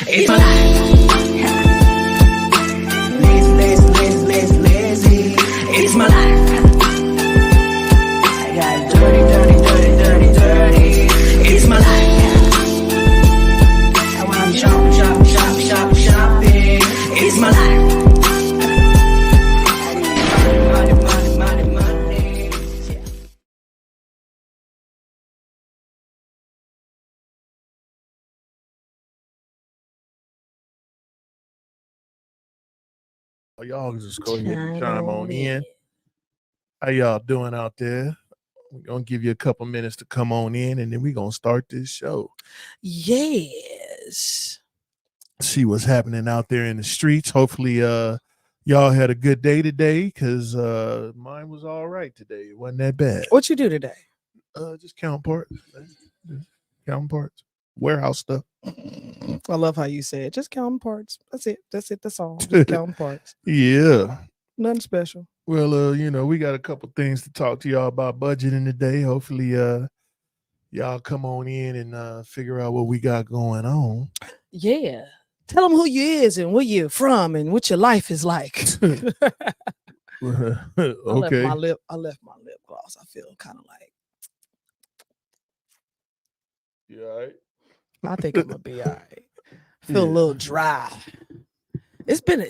It's my life. Lazy, lazy, lazy, lazy, lazy. It's my life. I got dirty, dirty, dirty, dirty, dirty. It's my life. I wanna shop, shop, shop, shop, shopping. It's my life. Money, money, money, money, money. Yeah. Y'all just go ahead and Chime chime on on in. in. How y'all doing out there? We're gonna give you a couple minutes to come on in, and then we're gonna start this show. Yes. See what's happening out there in the streets. Hopefully, y'all had a good day today, because mine was all right today. It wasn't that bad. What you do today? Just count parts. Just count parts. Warehouse stuff. I love how you said just counting parts. That's it. That's it. That's all. Just counting parts. Yeah. Nothing special. Well, we got a couple things to talk to y'all about budgeting today. Hopefully, y'all come on in and figure out what we got going on. Yeah. Tell them who you is and where you're from and what your life is like. Okay. I left my lip gloss. I feel kind of like You all right? I think I'm gonna be all right. Feel a little dry. It's been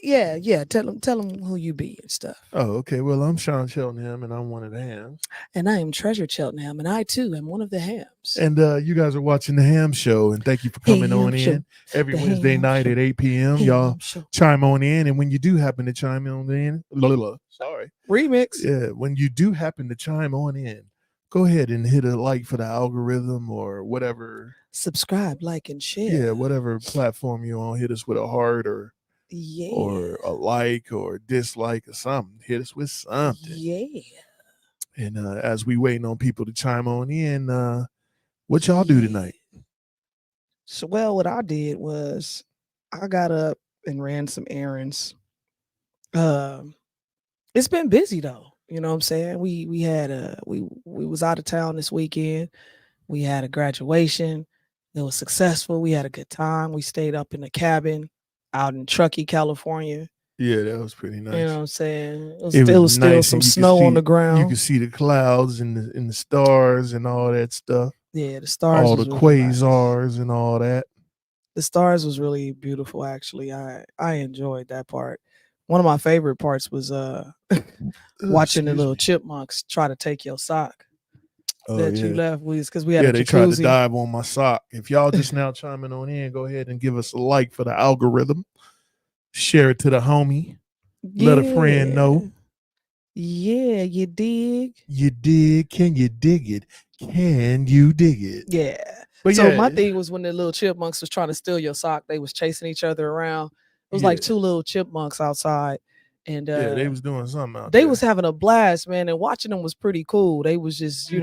yeah. Tell them who you be and stuff. Oh, okay. Well, I'm Sean Cheltenham, and I'm one of the hams. And I am Treasure Cheltenham, and I too am one of the hams. And you guys are watching the Ham Show, and thank you for coming Ham on Show. in every The Wednesday Ham night Show. at 8 p.m. Ham Y'all Show. chime on in, and when you do happen to chime on in, sorry, Remix. yeah, when you do happen to chime on in, go ahead and hit a like for the algorithm or whatever. Subscribe, like, and share. Yeah, whatever platform you're on, hit us with a heart or a like or dislike or something. Hit us with something. Yeah. And as we waiting on people to chime on in, what y'all do tonight? So, well, what I did was I got up and ran some errands. It's been busy though. You know what I'm saying? We had we was out of town this weekend. We had a graduation. It was successful. We had a good time. We stayed up in the cabin out in Truckee, California. Yeah, that was pretty nice. You know what I'm saying? It was nice, still some snow on the ground. You could see the clouds and the stars and all that stuff. Yeah, the stars. All the quasars and all that. The stars was really beautiful, actually. I enjoyed that part. One of my favorite parts was watching the little chipmunks try to take your sock that you left with, because we had a jacuzzi. They tried to dive on my sock. If y'all just now chiming on in, go ahead and give us a like for the algorithm. Share it to the homie. Let a friend know. Yeah, you dig? You dig? Can you dig it? Can you dig it? Yeah. But so my thing was when the little chipmunks was trying to steal your sock, they was chasing each other around. It was like two little chipmunks outside. And they was doing something out there. They was having a blast, man. And watching them was pretty cool. They was just,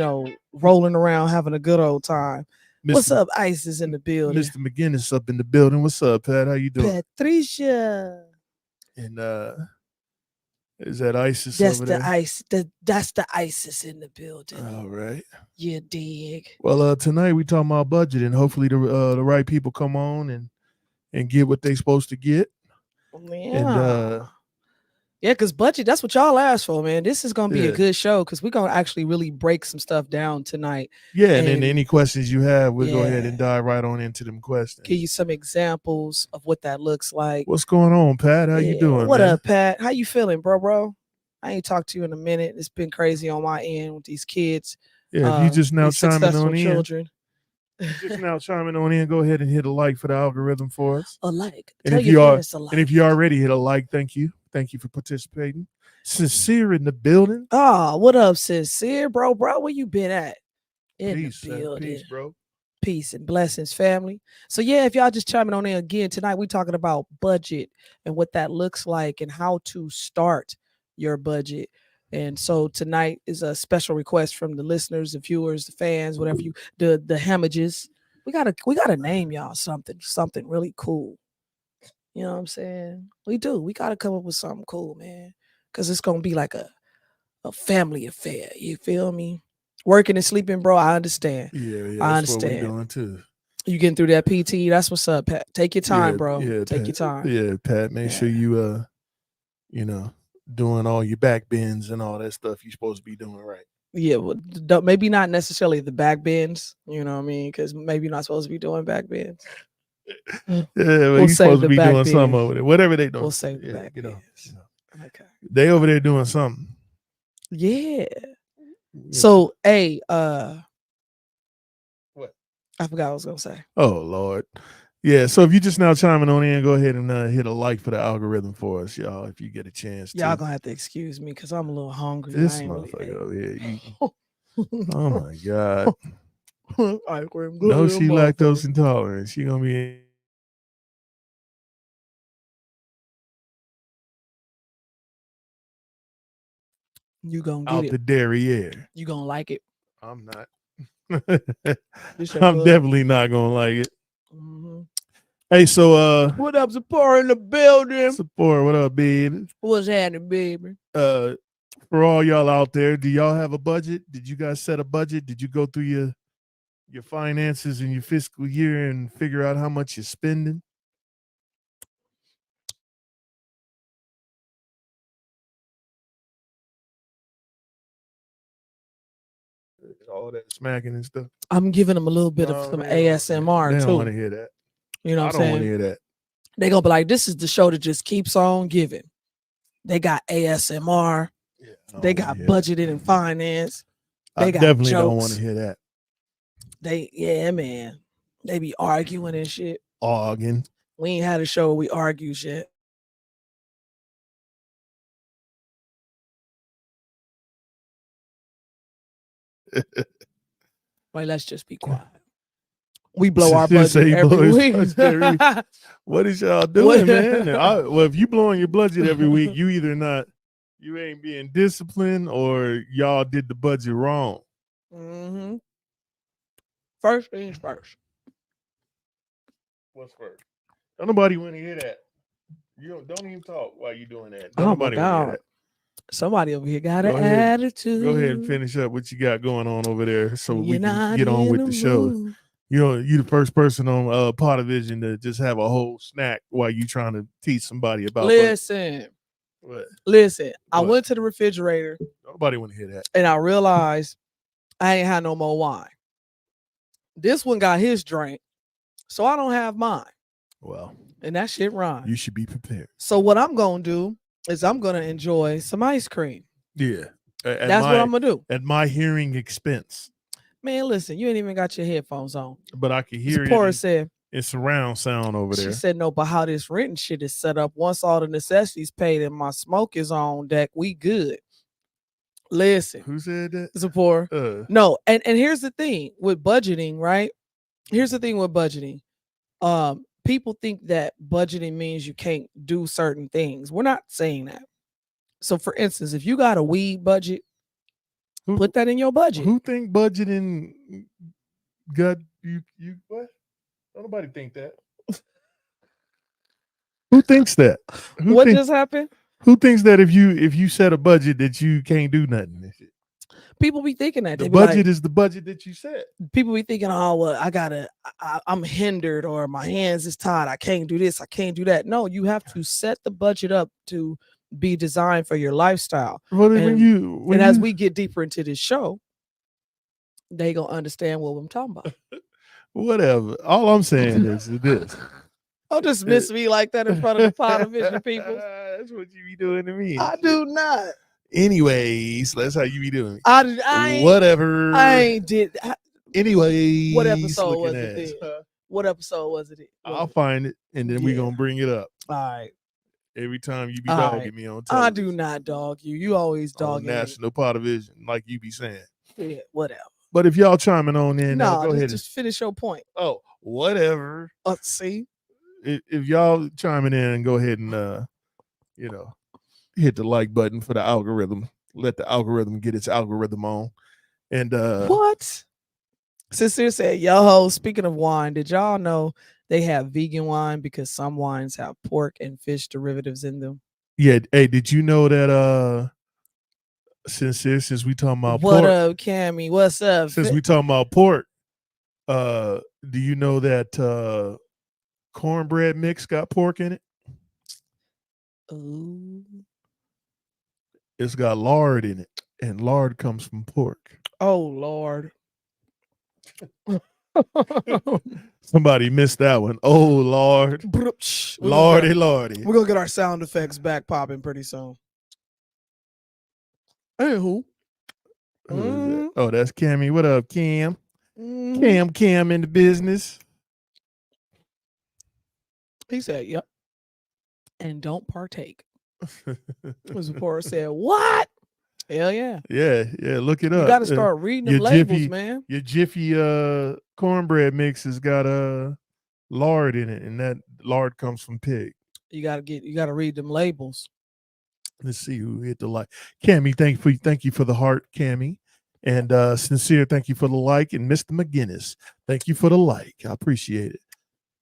rolling around, having a good old time. What's up? Ice is in the building. Mr. McGinnis up in the building. What's up, Pat? How you doing? Patricia. And is that ISIS that's over the there? Ice. That's the ISIS in the building. All right. You dig? Well, tonight we talking about budget, and hopefully the right people come on and get what they supposed to get. Yeah. And, yeah, because budget, that's what y'all asked for, man. This is going to be a good show because we're going to actually really break some stuff down tonight. Yeah, and then any questions you have, we'll go ahead and dive right on into them questions. Give you some examples of what that looks like. What's going on, Pat? How you doing, What man? up, Pat? How you feeling, bro? I ain't talked to you in a minute. It's been crazy on my end with these kids. Yeah, if you just now chiming on children. Just now chiming on in, go ahead and hit a like for the algorithm for us. A like. And if you already hit a like, thank you. Thank you for participating. Sincere in the building. Oh, what up, Sincere, bro? Where you been at? In peace, the building. Peace, bro. Peace and blessings, family. So yeah, if y'all just chiming on in again tonight, we're talking about budget and what that looks like and how to start your budget. And so tonight is a special request from the listeners, the viewers, the fans, whatever the hamages. We gotta name y'all something really cool. You know what I'm saying? We do. We got to come up with something cool, man. Because it's going to be like a family affair. You feel me? Working and sleeping, bro. I understand. Yeah. I that's understand. what we're doing too. You getting through that PT? That's what's up, Pat. Take your time, bro. Take Pat, your time. Yeah, Pat. Make sure you you know, doing all your back bends and all that stuff you're supposed to be doing right. Yeah, well, maybe not necessarily the back bends. You know what I mean? Because maybe you're not supposed to be doing back bends. Yeah, well, We'll you save supposed to the be back doing something bend. over there. Whatever they doing. We'll save the Yeah, back you know, bends. Okay. they over there doing something. Yeah. Yeah. So, What? I forgot what I was gonna say. Oh Lord. Yeah, so if you just now chiming on in, go ahead and hit a like for the algorithm for us, y'all, if you get a chance Y'all to. gonna have to excuse me because I'm a little hungry. This I ain't really motherfucker ate. over here eating. Oh my God. Ice cream good No, as a she lactose motherfucker. intolerant. She gonna be You gonna get out it. the derriere. You gonna like it. I'm not. This your I'm good. definitely not gonna like it. Mm-hmm. Hey, so What up, Sapora in the building? support, what up, baby? What's happening, baby? For all y'all out there, do y'all have a budget? Did you guys set a budget? Did you go through your finances and your fiscal year and figure out how much you're spending? All that smacking and stuff. I'm giving them a little bit No, of some they don't ASMR They don't want too. to hear that. You know I what I'm don't want to saying? hear that. They gonna be like, this is the show that just keeps on giving. They got ASMR. Yeah, I They don't wanna got hear that. budgeted and finance. I They got definitely don't want jokes. to hear that. Yeah, man. They be arguing and shit. Arguing. We ain't had a show where we argue shit. Like, let's just be quiet. We blow our Just budget say every blow his week. budget every week. What is y'all doing, man? Well, if you blowing your budget every week, you ain't being disciplined or y'all did the budget wrong. Mm-hmm. First things first. What's first? Don't nobody want to hear that. You don't even talk while you doing that. Don't Oh my nobody want to hear God. that. Somebody over here got Go an ahead. attitude. Go ahead and finish up what you got going on over there so we You're can not get on in with the the show. mood. You know, you the first person on Potavision to just have a whole snack while you trying to teach somebody about Listen. What? Listen. I What? went to the refrigerator Nobody want to hear that. and I realized I ain't had no more wine. This one got his drink, so I don't have mine. Well, And that shit rhymes. you should be prepared. So what I'm gonna do is I'm gonna enjoy some ice cream. Yeah. That's what I'm gonna do. At my hearing expense. Man, listen, you ain't even got your headphones on. But I can hear Sephora it. said, It's surround sound over there. she said, no, but how this renting shit is set up, once all the necessities paid and my smoke is on deck, we good. Listen. Who said that? Sephora. No, and here's the thing with budgeting, right? Here's the thing with budgeting. People think that budgeting means you can't do certain things. We're not saying that. So for instance, if you got a weed budget, put that in your budget. Who think budgeting got you what? Don't nobody think that. Who thinks that? What just happened? Who thinks that if you set a budget that you can't do nothing? People be thinking that. The budget is the budget that you set. People be thinking, oh, well, I'm hindered or my hands is tied. I can't do this. I can't do that. No, you have to set the budget up to be designed for your lifestyle. Well, as we get deeper into this show, they gonna understand what I'm talking about. Whatever. All I'm saying is this. Don't dismiss me like that in front of the Potavision people. That's what you be doing to me. I do not. Anyways, that's how you be doing. Whatever. I ain't did. Anyways, what episode was it? What episode was it? I'll find it and then we gonna bring it up. All right. Every time you be dogging me on television. I do not dog you. You always dog National Potavision, like you be saying. Yeah, whatever. But if y'all chiming on in, no, go ahead. Just finish your point. Oh, whatever. See, if y'all chiming in, go ahead and hit the like button for the algorithm. Let the algorithm get its algorithm on. And what? Sincere said, yo, speaking of wine, did y'all know they have vegan wine because some wines have pork and fish derivatives in them? Yeah. Hey, did you know that since we talking about what pork, up, Cammy? What's up? Since we talking about pork, Do you know that cornbread mix got pork in it? Ooh. It's got lard in it, and lard comes from pork. Oh Lord. Somebody missed that one. Oh Lord, Lordy, Lordy. We're gonna get our sound effects back popping pretty soon. Anywho. Who is that? Oh, that's Cammy. What up, Cam? Mhm. Cam in the business. He said, "Yep." And don't partake. Zipporah said, "What? Hell yeah! Yeah. Look it You up. got to start reading them your labels, Jiffy- man. Your Jiffy cornbread mix has got lard in it, and that lard comes from pig. You gotta read them labels." Let's see who hit the like. Cammy, thank you for the heart, Cammy. And Sincere, thank you for the like. And Mr. McGinnis, thank you for the like. I appreciate it.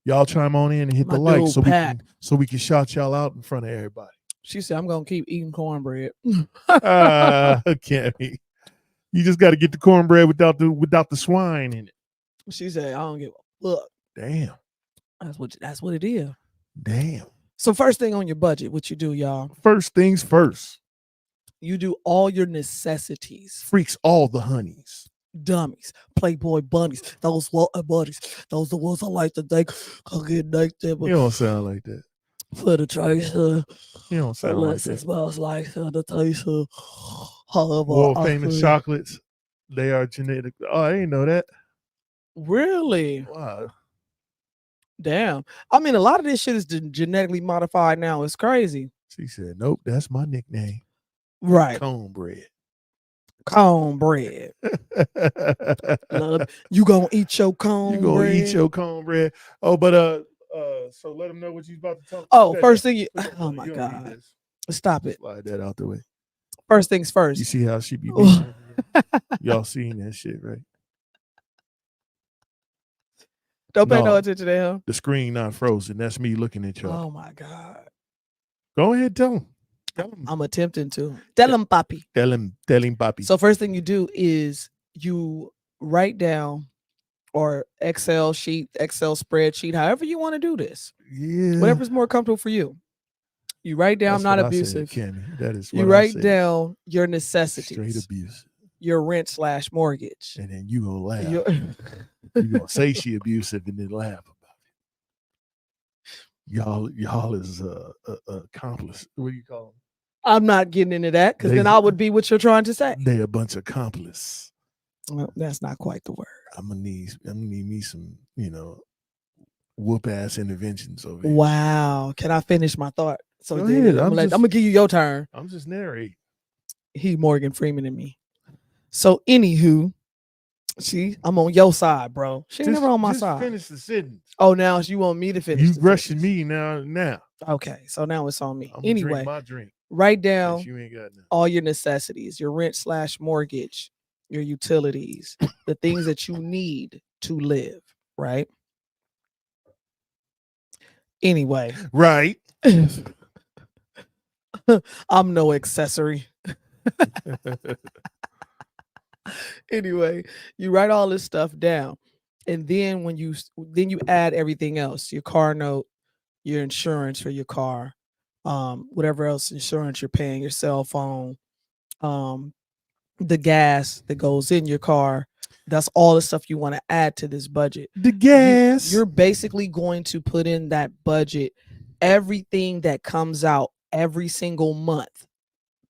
Y'all chime on in and hit My the like dude, Pat. so we can shout y'all out in front of everybody. She said, "I'm gonna keep eating cornbread." Cammy. You just got to get the cornbread without the swine in it. She said, "I don't give a fuck." Damn. That's what it is. Damn. So first thing on your budget, what you do, y'all? First things first. You do all your necessities. Freaks all the honeys. Dummies, Playboy bunnies, those buddies, those the ones I like to think I'll get naked You don't sound like that. for the trace. You don't sound like Unless it that. smells like the taste of however. World I famous feel. chocolates. They are genetic. Oh, I didn't know that. Really? Wow. Damn. I mean, a lot of this shit is genetically modified now. It's crazy. She said, "Nope, that's my nickname. Right. Cornbread." Cornbread. Love, you gonna eat your cornbread? You gonna eat your cornbread? Oh, but so let them know what you about to talk. Oh, That- first thing you. that- Oh my you don't need God! this. Stop it. Slide that out the way. First things You first. see how she be being? Y'all seen that shit, right? Don't pay no No. attention to him. The screen not frozen. That's me looking at y'all. Oh my God! Go ahead, tell him. I'm attempting to tell him, Papi. Tell him, Papi. So first thing you do is you write down or Excel sheet, Excel spreadsheet, however you want to do this, yeah, whatever's more comfortable for you. You write down, That's not what I said, abusive. Cammy. That is what You I write said. down your Straight necessities, abuse, your rent/mortgage. and then you gonna laugh. Your- You gonna say she abusive and then laugh about it. Y'all is accomplice. What do you call them? I'm not getting into that because then They- I would be what you're trying to say. They a bunch of accomplice. Well, that's not quite the word. I'm gonna need me some, whoop ass interventions over here. Wow. Can I finish my thought? So Go then ahead. I'm I'm gonna give you your turn. I'm just narrating. He Morgan Freeman and me. So anywho, see, I'm on your side, bro. She ain't never on my just side. Finish the sentence. Oh, now you want me to finish? You the rushing sentence. me now. Okay, so now it's on me. I'm gonna Anyway, drink my drink. write down Since you ain't got none. all your necessities, your rent/mortgage, your utilities, the things that you need to live, right? Anyway, Right. I'm no accessory. Anyway, you write all this stuff down, and then when you add everything else, your car note, your insurance for your car, whatever else insurance you're paying, your cell phone, the gas that goes in your car. That's all the stuff you want to add to this budget. The gas. You're basically going to put in that budget everything that comes out every single month,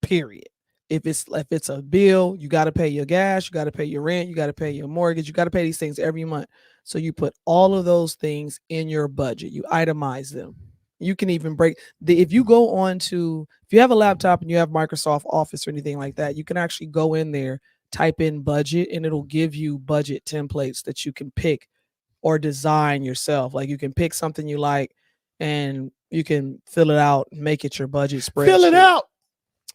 period. If it's a bill, you got to pay your gas, you got to pay your rent, you got to pay your mortgage, you got to pay these things every month. So you put all of those things in your budget. You itemize them. You can even if you go on to, if you have a laptop and you have Microsoft Office or anything like that, you can actually go in there, type in budget, and it'll give you budget templates that you can pick or design yourself. Like you can pick something you like and you can fill it out, make it your budget spreadsheet. Fill it out.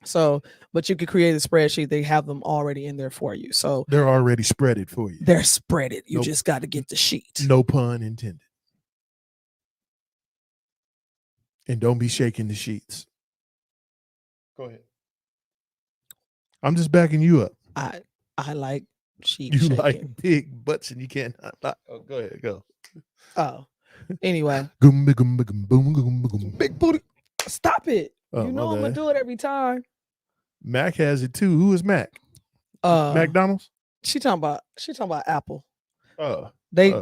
So, but you could create a spreadsheet. They have them already in there for you. So They're already spreaded for you. they're spreaded. You Nope. just got to get the sheet. No pun intended. And don't be shaking the sheets. Go ahead. I'm just backing you up. I like Sheep You shaking. like big butts and you can't. Oh, go ahead, go. Oh, anyway, Goom, goom, goom, boom, goom, goom. big booty. Stop it. Oh, You my know I'm gonna bad. do it every time. Mac has it too. Who is Mac? McDonald's. She talking about Apple. Oh, They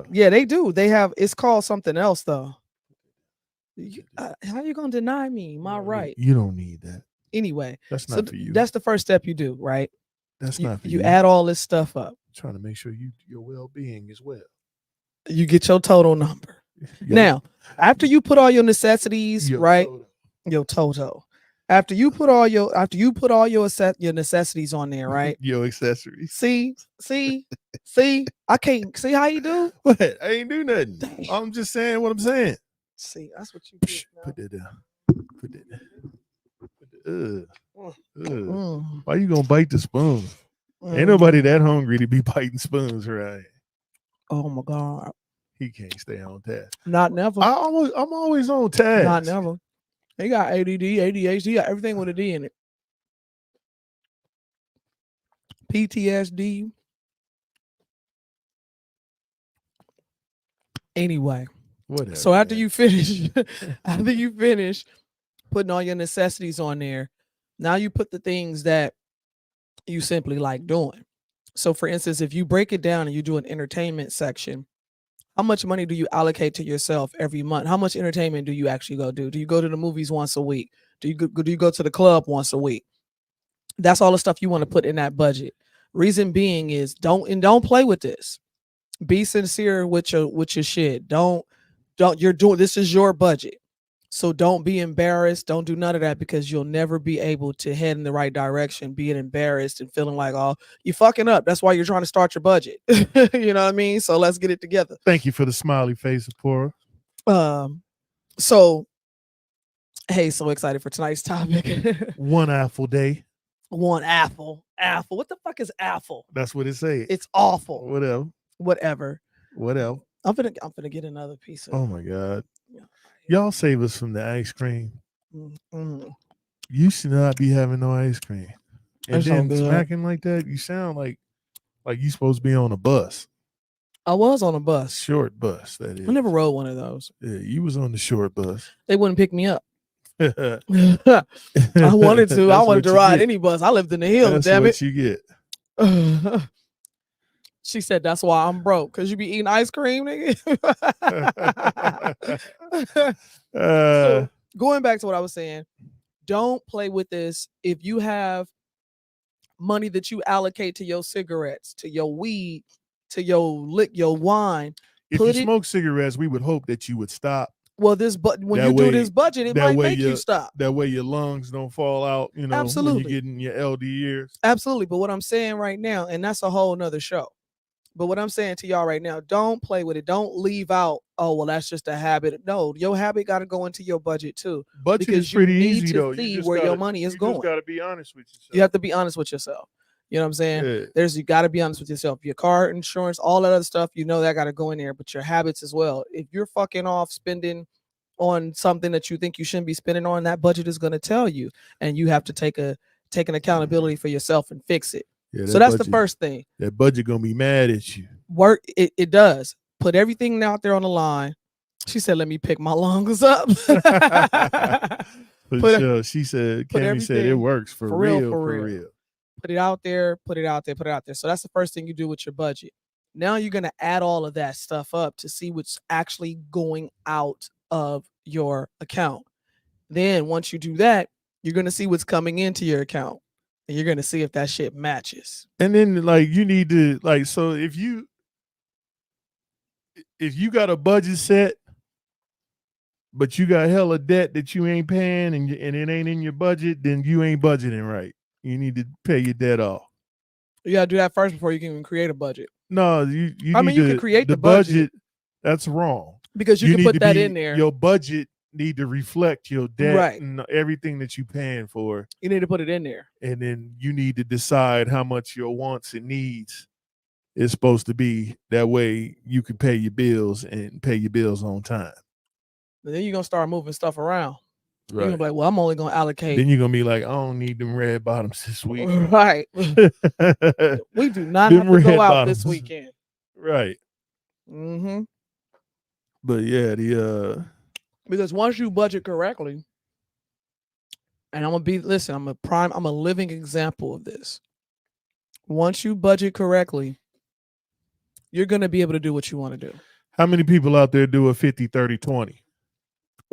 do. They have. It's called something else though. How you gonna deny me my right? You don't need that. Anyway, That's so not for you. that's the first step you do, right? That's not for you. You add all this stuff up. Trying to make sure your well-being is well. You get your total number. Now, after you put all your necessities, right? Your total. After you put all your necessities on there, right? Your accessories. See, I can't see how you do. What? I ain't do nothing. Dang. I'm just saying what I'm saying. See, that's what you get. Put that down. Put that down. Why you gonna bite the spoon? Ain't nobody that hungry to be biting spoons, right? Oh my God. He can't stay on task. Not never. I'm always on task. Not never. He got ADD, ADHD, he got everything with a D in it. PTSD. Anyway. Whatever. So after you finish putting all your necessities on there, now you put the things that you simply like doing. So for instance, if you break it down and you do an entertainment section, how much money do you allocate to yourself every month? How much entertainment do you actually go do? Do you go to the movies once a week? Do you go to the club once a week? That's all the stuff you want to put in that budget. Reason being is don't play with this. Be sincere with your shit. This is your budget. So don't be embarrassed. Don't do none of that because you'll never be able to head in the right direction, being embarrassed and feeling like, oh, you're fucking up. That's why you're trying to start your budget. You know what I mean? So let's get it together. Thank you for the smiley face, Apora. So, hey, so excited for tonight's topic. One apple day. One apple. Apple. What the fuck is apple? That's what it says. It's awful. Whatever. I'm gonna get another piece of. Oh my God. Y'all save us from the ice cream. Mm-hmm. You should not be having no ice cream. And That's then so good. smacking like that, you sound like you supposed to be on a bus. I was on a bus. Short bus, that is. I never rode one of those. Yeah, you was on the short bus. They wouldn't pick me up. I wanted to. I wanted to ride any bus. I lived in the hills, damn it. That's what you get. She said, that's why I'm broke, because you be eating ice cream, nigga. So, going back to what I was saying, don't play with this. If you have money that you allocate to your cigarettes, to your weed, to your wine. If you smoke cigarettes, we would hope that you would stop. Well, when you do this budget, it might make you stop. That way your lungs don't fall out, Absolutely. when you're getting your LD years. Absolutely. But what I'm saying right now, and that's a whole nother show. But what I'm saying to y'all right now, don't play with it. Don't leave out, oh, well, that's just a habit. No, your habit got to go into your budget too. Budget is pretty easy, though. You need to see where your money is going. You just got to be honest with yourself. You have to be honest with yourself. You know what I'm saying? Yeah. You got to be honest with yourself. Your car insurance, all that other stuff, that got to go in there. But your habits as well. If you're fucking off spending on something that you think you shouldn't be spending on, that budget is going to tell you. And you have to take an accountability for yourself and fix it. Yeah, so that's the first thing. That budget gonna be mad at you. It does. Put everything out there on the line. She said, "Let me pick my lungs up." She said, Cammy said it works for real. Put it out there. So that's the first thing you do with your budget. Now you're gonna add all of that stuff up to see what's actually going out of your account. Then once you do that, you're gonna see what's coming into your account. And you're gonna see if that shit matches. And then you need to so if you got a budget set, but you got hella debt that you ain't paying and it ain't in your budget, then you ain't budgeting right. You need to pay your debt off. You gotta do that first before you can even create a budget. No, you you can create the budget. That's wrong. Because you can put that in there. Your budget need to reflect your debt and everything that you're paying for. You need to put it in there. And then you need to decide how much your wants and needs is supposed to be. That way you can pay your bills and pay your bills on time. And then you're going to start moving stuff around. You're gonna be like, well, I'm only gonna allocate. Then you're gonna be like, I don't need them red bottoms this week. Right. We do not Them have to go red out this bottoms. weekend. Right. Mm-hmm. But yeah, Because once you budget correctly, and I'm a living example of this. Once you budget correctly, you're gonna be able to do what you want to do. how many people out there do a 50, 30, 20?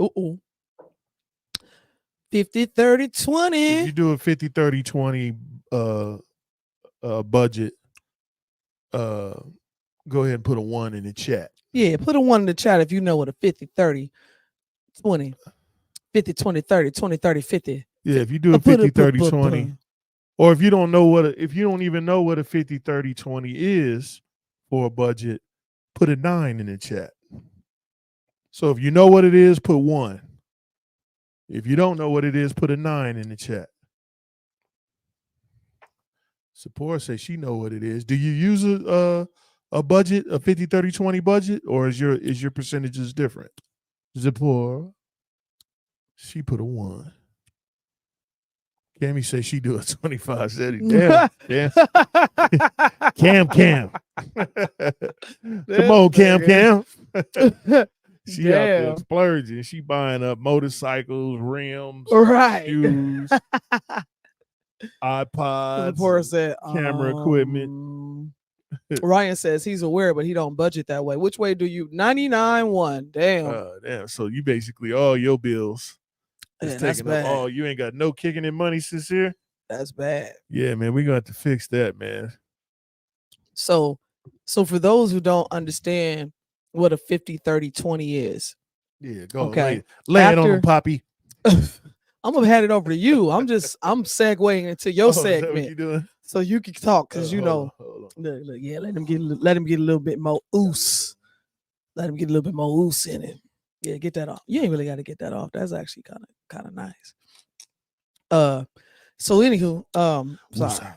Ooh. 50, 30, 20. If you do a 50, 30, 20 budget, go ahead and put a 1 in the chat. Yeah, put a 1 in the chat if you know what a 50, 30, 20, 50, 20, 30, 20, 30, 50. Yeah, if you do a 50, 30, 20, or if you don't even know what a 50, 30, 20 is for a budget, put a 9 in the chat. So if you know what it is, put 1. If you don't know what it is, put a 9 in the chat. Sephora says she know what it is. Do you use a budget, a 50, 30, 20 budget, or is your percentages different? Sephora, she put a 1. Cammy says she do a 25 setting. Damn. Cam. Come on, Cam. She out there splurging. She buying up motorcycles, rims, right, shoes, iPods, Sephora said, camera equipment. Ryan says he's aware, but he don't budget that way. Which way do you? 99.1. Damn. Damn. So you basically all your bills. Yeah, that's bad. Oh, you ain't got no kicking in money Sincere? That's bad. Yeah, man, we got to fix that, man. So for those who don't understand what a 50, 30, 20 is. Yeah, go okay. Lay it on them, Poppy. I'm gonna hand it over to you. I'm segueing into your segment. Is that what you doing? So you can talk because hold look, yeah, let him get a little bit more oos. Let him get a little bit more oos in it. Yeah, get that off. You ain't really got to get that off. That's actually kind of nice. So anywho, sorry.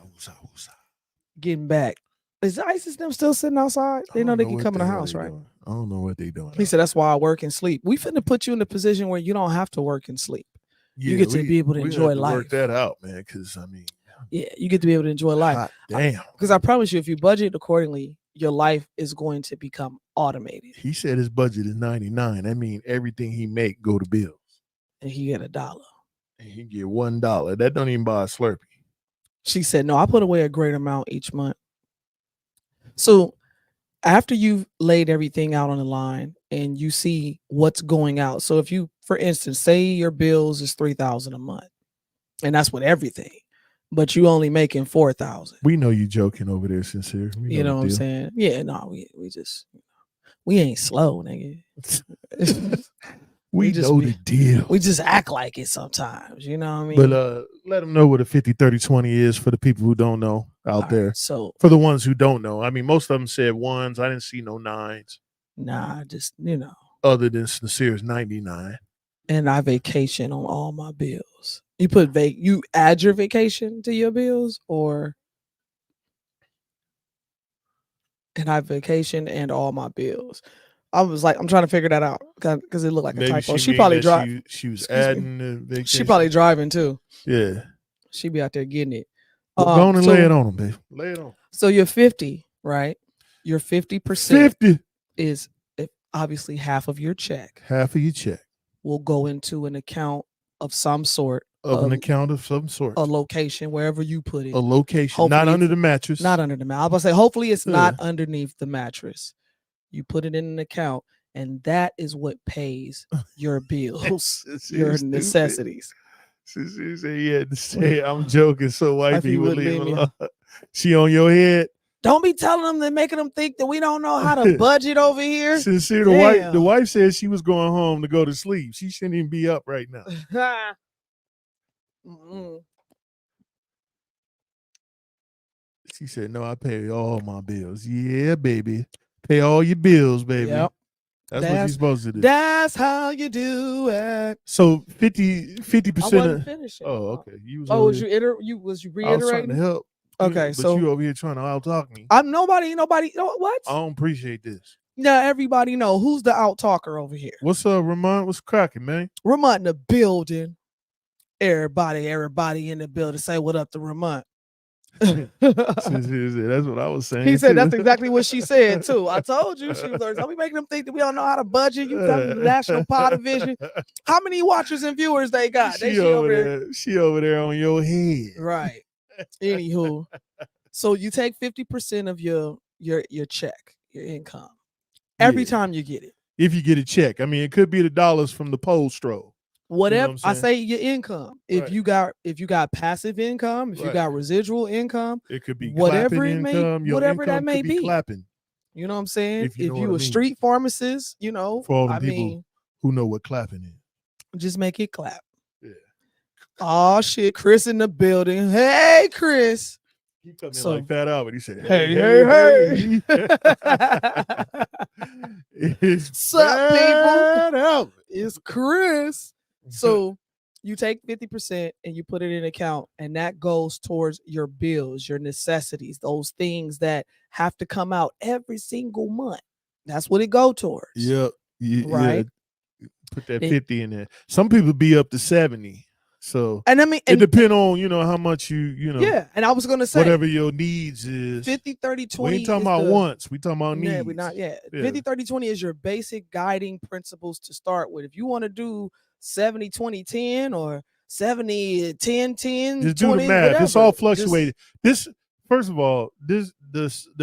Getting back. Is ISIS them still sitting outside? They know they can come in the house, right? I don't know what they doing. He said that's why I work and sleep. We finna put you in a position where you don't have to work and sleep. Yeah, you get to be able to enjoy life. Work that out, man. Because yeah, you get to be able to enjoy life. Damn. Because I promise you, if you budget accordingly, your life is going to become automated. He said his budget is 99. That means everything he make go to bills. And he get $1. And he get $1. That don't even buy a Slurpee. She said, no, I put away a great amount each month. So after you've laid everything out on the line and you see what's going out. So if you, for instance, say your bills is $3,000 a month, and that's with everything, but you only making $4,000. We know you joking over there, Sincere. You know what I'm saying? Yeah, no, we just we ain't slow, nigga. we know the deal. We just act like it sometimes, you know what I mean? But let them know what a 50, 30, 20 is for the people who don't know out there. Right, so for the ones who don't know, I mean, most of them said 1s. I didn't see no 9s. Nah, just other than Sincere's 99. And I vacation on all my bills. You put you add your vacation to your bills, or and I vacation and all my bills. I was like, I'm trying to figure that out because it looked like a typo. She probably driving. She was adding the vacation. She probably driving too. Yeah. She be out there getting it. Go on and lay it on them, babe. Lay it on. So you're 50, right? Your 50%. 50 is obviously half of your check. Half of your check will go into an account of some sort. An account of some sort. A location, wherever you put it. A location. Hopefully not under the mattress. Not under the mattress. I was about to say, hopefully it's not underneath the mattress. You put it in an account, and that is what pays your bills, your necessities. She said, yeah, to say I'm joking, so wifey would leave me alone. She on your head. Don't be telling them and making them think that we don't know how to budget over here. Sincere, the wife said she was going home to go to sleep. She shouldn't even be up right now. She said, no, I pay all my bills. Yeah, baby. Pay all your bills, baby. Yep. That's what you're supposed to do. That's how you do it. So 50%. I wasn't finishing. Oh, okay. Was you reiterating? I was trying to help. Okay, but you over here trying to out talk me. I'm nobody. What? I don't appreciate this. Now everybody know who's the out talker over here. What's up, Ramon? What's cracking, man? Ramont in the building. Everybody in the building. Say what up to Ramont. That's what I was saying. He said too. that's exactly what she said too. I told you she was like, "Are we making them think that we don't know how to budget? You come to the National Pot Division. How many watchers and viewers they got? She over there. She over there on your head. Right. Anywho, so you take 50% of your check, your income, every time you get it. If you get a check, I mean, it could be the dollars from the poll stroll. Whatever, what I say your income. If you got passive income, if you got residual income, it could be whatever it income, may, whatever that may be. Clapping. You know what I'm saying? If you a street pharmacist, you know, for all the people who know what clapping is, just make it clap. Yeah. Oh shit, Chris in the building. Hey, Chris. He come in like Fat Albert. He said, "Hey." It's up, people? Albert. It's Chris. So you take 50% and you put it in an account, and that goes towards your bills, your necessities, those things that have to come out every single month. That's what it go towards. Yep. Right. Yeah. Put that 50 in there. Some people be up to 70. So and I mean, it depends on how much you know. Yeah, and I was gonna say whatever your needs is. 50, 30, 20. We ain't talking about wants. We talking about needs. Yeah, we're not yet. 50, 30, 20 is your basic guiding principles to start with. If you want to do 70, 20, 10 or 70, 10, 10, just 20, do the math. whatever. It's all fluctuated. The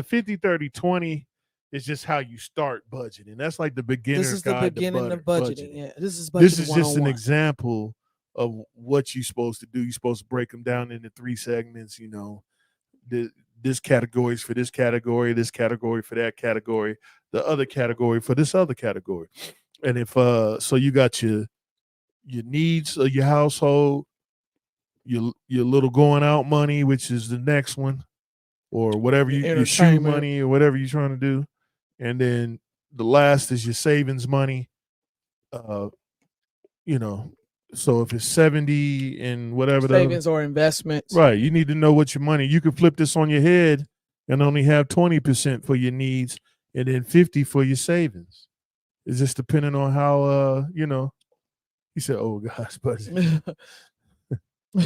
50, 30, 20 is just how you start budgeting. That's like the beginner's This is the guide beginning to of budgeting. Yeah, this is just an example of what you're supposed to do. You're supposed to break them down into 3 segments. This category is for this category for that category, the other category for this other category. And if so you got your needs of your household, your little going out money, which is the next one, or whatever your shoe money or whatever you're trying to do. And then the last is your savings money. So if it's 70 and whatever savings or investments, right? You need to know what your money. You can flip this on your head and only have 20% for your needs, and then 50 for your savings. It's just depending on how He said, "Oh gosh, budgeting."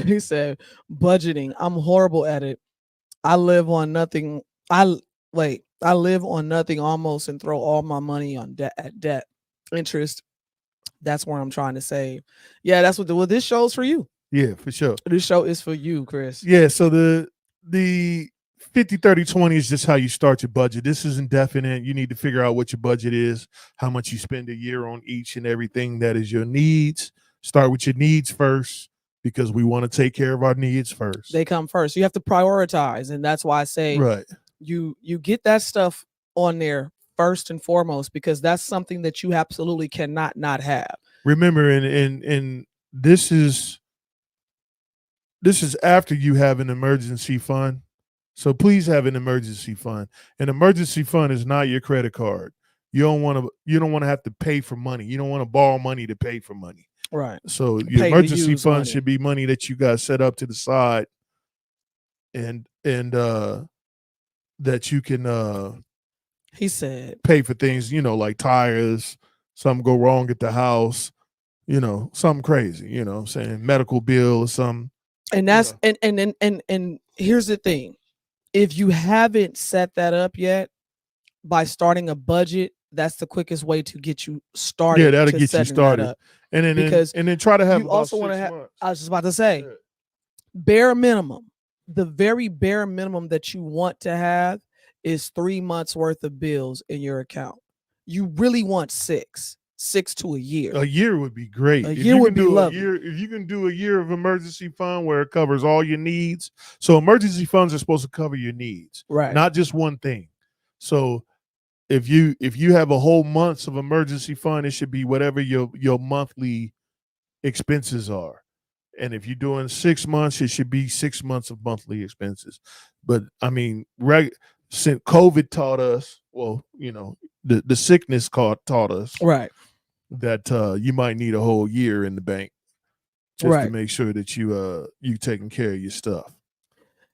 He said, "Budgeting. I'm horrible at it. I live on nothing. I live on nothing almost, and throw all my money on debt interest. That's where I'm trying to save." Yeah, that's what this show's for you. Yeah, for sure. This show is for you, Chris. Yeah, so the 50, 30, 20 is just how you start your budget. This is indefinite. You need to figure out what your budget is, how much you spend a year on each and everything that is your needs. Start with your needs first, because we want to take care of our needs first. They come first. You have to prioritize, and that's why I say you get that stuff on there first and foremost, because that's something that you absolutely cannot not have. Remember, and this is after you have an emergency fund. So please have an emergency fund. An emergency fund is not your credit card. You don't want to have to pay for money. You don't want to borrow money to pay for money. Right. So your emergency fund should be money that you got set up to the side, and that you can he said pay for things, like tires, something go wrong at the house, something crazy, I'm saying, medical bill or something. And that's and here's the thing. If you haven't set that up yet, by starting a budget, that's the quickest way to get you started. Yeah, that'll get you started. And then try to have you also want to have, I was just about to say, bare minimum, the very bare minimum that you want to have is 3 months worth of bills in your account. You really want 6 to a year. A year would be great. A year would be lovely. If you can do a year of emergency fund where it covers all your needs. So emergency funds are supposed to cover your needs, right? Not just one thing. So if you have a whole months of emergency fund, it should be whatever your monthly expenses are. And if you're doing 6 months, it should be 6 months of monthly expenses. But I mean, since COVID taught us, the sickness taught us, right, that you might need a whole year in the bank just to make sure that you taking care of your stuff.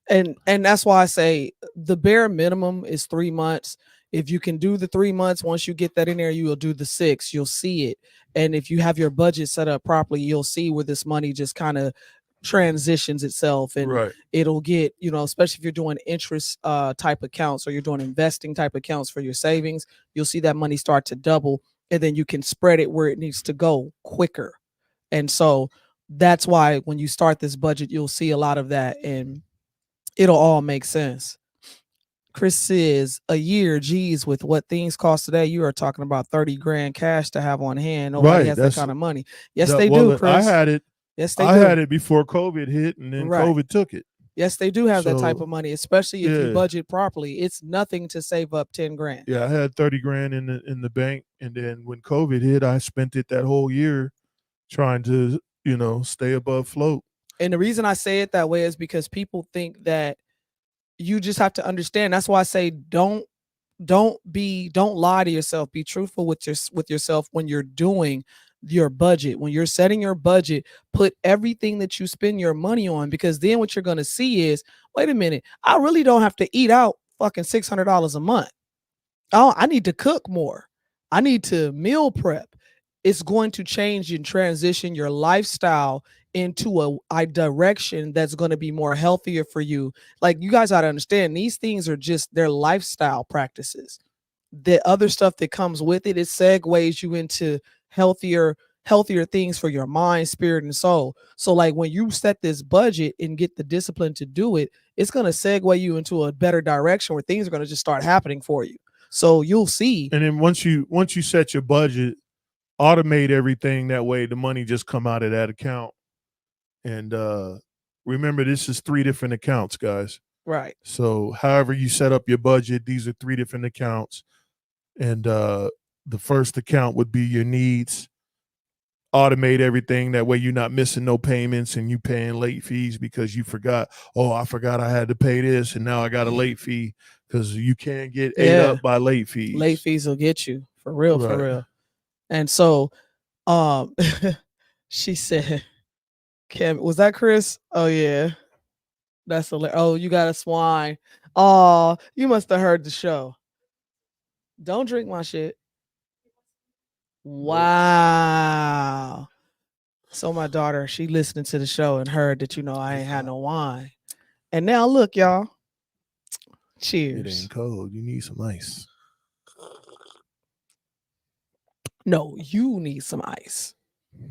And that's why I say the bare minimum is 3 months. If you can do the 3 months, once you get that in there, you will do the 6. You'll see it. And if you have your budget set up properly, you'll see where this money just kind of transitions itself, and Right. it'll get, especially if you're doing interest type accounts, or you're doing investing type accounts for your savings, you'll see that money start to double, and then you can spread it where it needs to go quicker. And so that's why when you start this budget, you'll see a lot of that, and it'll all make sense. Chris says, a year, geez, with what things cost today, you are talking about 30 grand cash to have on hand. Nobody Right, has that that's- kind of money. Yes, That- they well, do, Chris. I had it. Yes, they I do. had it before COVID hit, and then Right. COVID took it. Yes, they do have that type So, of money, especially if you yeah. budget properly. It's nothing to save up 10 grand. Yeah, I had 30 grand in the bank, and then when COVID hit, I spent it that whole year trying to, stay above float. And the reason I say it that way is because people think that you just have to understand. That's why I say don't lie to yourself. Be truthful with yourself when you're doing your budget. When you're setting your budget, put everything that you spend your money on, because then what you're going to see is, wait a minute, I really don't have to eat out fucking $600 a month. Oh, I need to cook more. I need to meal prep. It's going to change and transition your lifestyle into a direction that's going to be more healthier for you. Like, you guys got to understand, these things are just their lifestyle practices. The other stuff that comes with it segues you into healthier things for your mind, spirit, and soul. So like, when you set this budget and get the discipline to do it, it's going to segue you into a better direction where things are going to just start happening for you. So you'll see. And then once you set your budget, automate everything, that way the money just come out of that account. And remember, this is 3 different accounts, guys. Right. So however you set up your budget, these are 3 different accounts. And the first account would be your needs. Automate everything, that way you're not missing no payments and you paying late fees because you forgot. Oh, I forgot I had to pay this, and now I got a late fee, because you can't get ate up by late fees. Late fees will get you for real, Right. for real. And so she said, Kim, was that Chris? Oh yeah, that's hilarious. Oh, you got a swine. Oh, you must have heard the show. Don't drink my shit. Wow. So my daughter, she listening to the show and heard that, I ain't had no wine. And now look, y'all. It Cheers. ain't cold. You need some ice. No, you need some ice.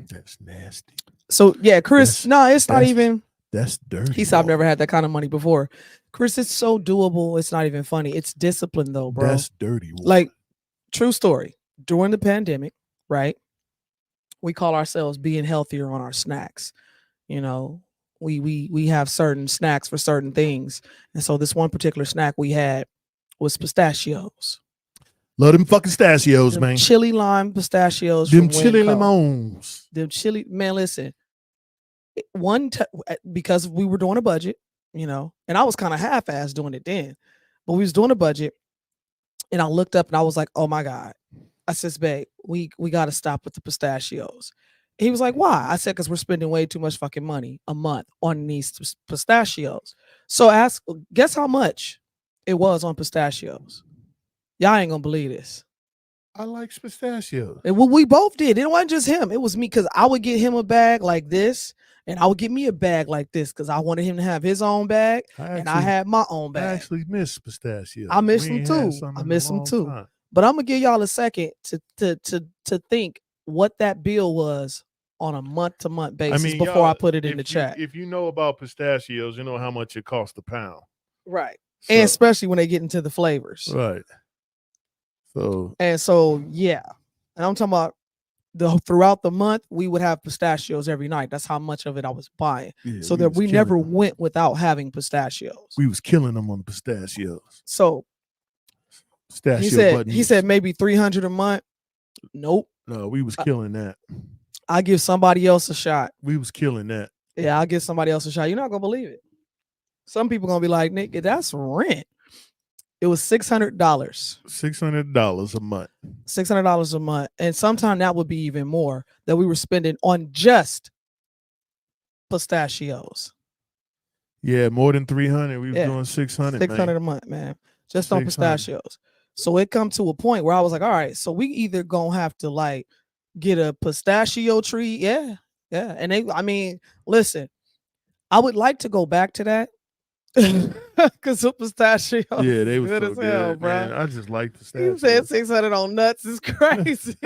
That's nasty. So yeah, Chris, no, it's not even. That's dirty. He said, I've never had that kind of money before. Chris, it's so doable. It's not even funny. It's discipline though, bro. That's dirty. Like, true story. During the pandemic, right? We call ourselves being healthier on our snacks. We have certain snacks for certain things. And so this one particular snack we had was pistachios. Love them fucking pistachios, Them man. chili lime pistachios. Them from chili Winco. lemons. Them chili, man, listen. Because we were doing a budget, and I was kind of half-assed doing it then, but we was doing a budget, and I looked up and I was like, oh my God. I says, babe, we got to stop with the pistachios. And he was like, why? I said, because we're spending way too much fucking money a month on these pistachios. So guess how much it was on pistachios? Y'all ain't gonna believe this. I like pistachios. And we both did. It wasn't just him. It was me, because I would get him a bag like this, and I would get me a bag like this, because I wanted him to have his own bag, and I had my own bag. I actually miss pistachios. I miss We them ain't had too. some I in a miss them long too. time. But I'm gonna give y'all a second to think what that bill was on a month-to-month basis before y'all, I put it in the if chat. If you know about pistachios, you know how much it costs a pound. Right. So, And especially when they get into the flavors. right. So Yeah. And I'm talking about throughout the month, we would have pistachios every night. That's how much of it I was buying. yeah, So that was we killing never them. went without having pistachios. We was killing them on the pistachios. So Pistachio he said maybe 300 a month. Nope. No, we was killing that. I give somebody else a shot. We was killing that. Yeah, I'll give somebody else a shot. You're not gonna believe it. Some people gonna be like, Nick, that's rent. It was $600. $600 a month. $600 a month. And sometimes that would be even more that we were spending on just pistachios. Yeah, more than 300. We was Yeah. doing 600. 600 man. a month, man. Just on 600. pistachios. So it come to a point where I was like, all right, so we either gonna have to like get a pistachio tree. Yeah. Yeah. And I mean, listen, I would like to go back to that. Because the pistachio Yeah, they is was good so as hell, good, bro. man. I just like You pistachios. said 600 on nuts is crazy.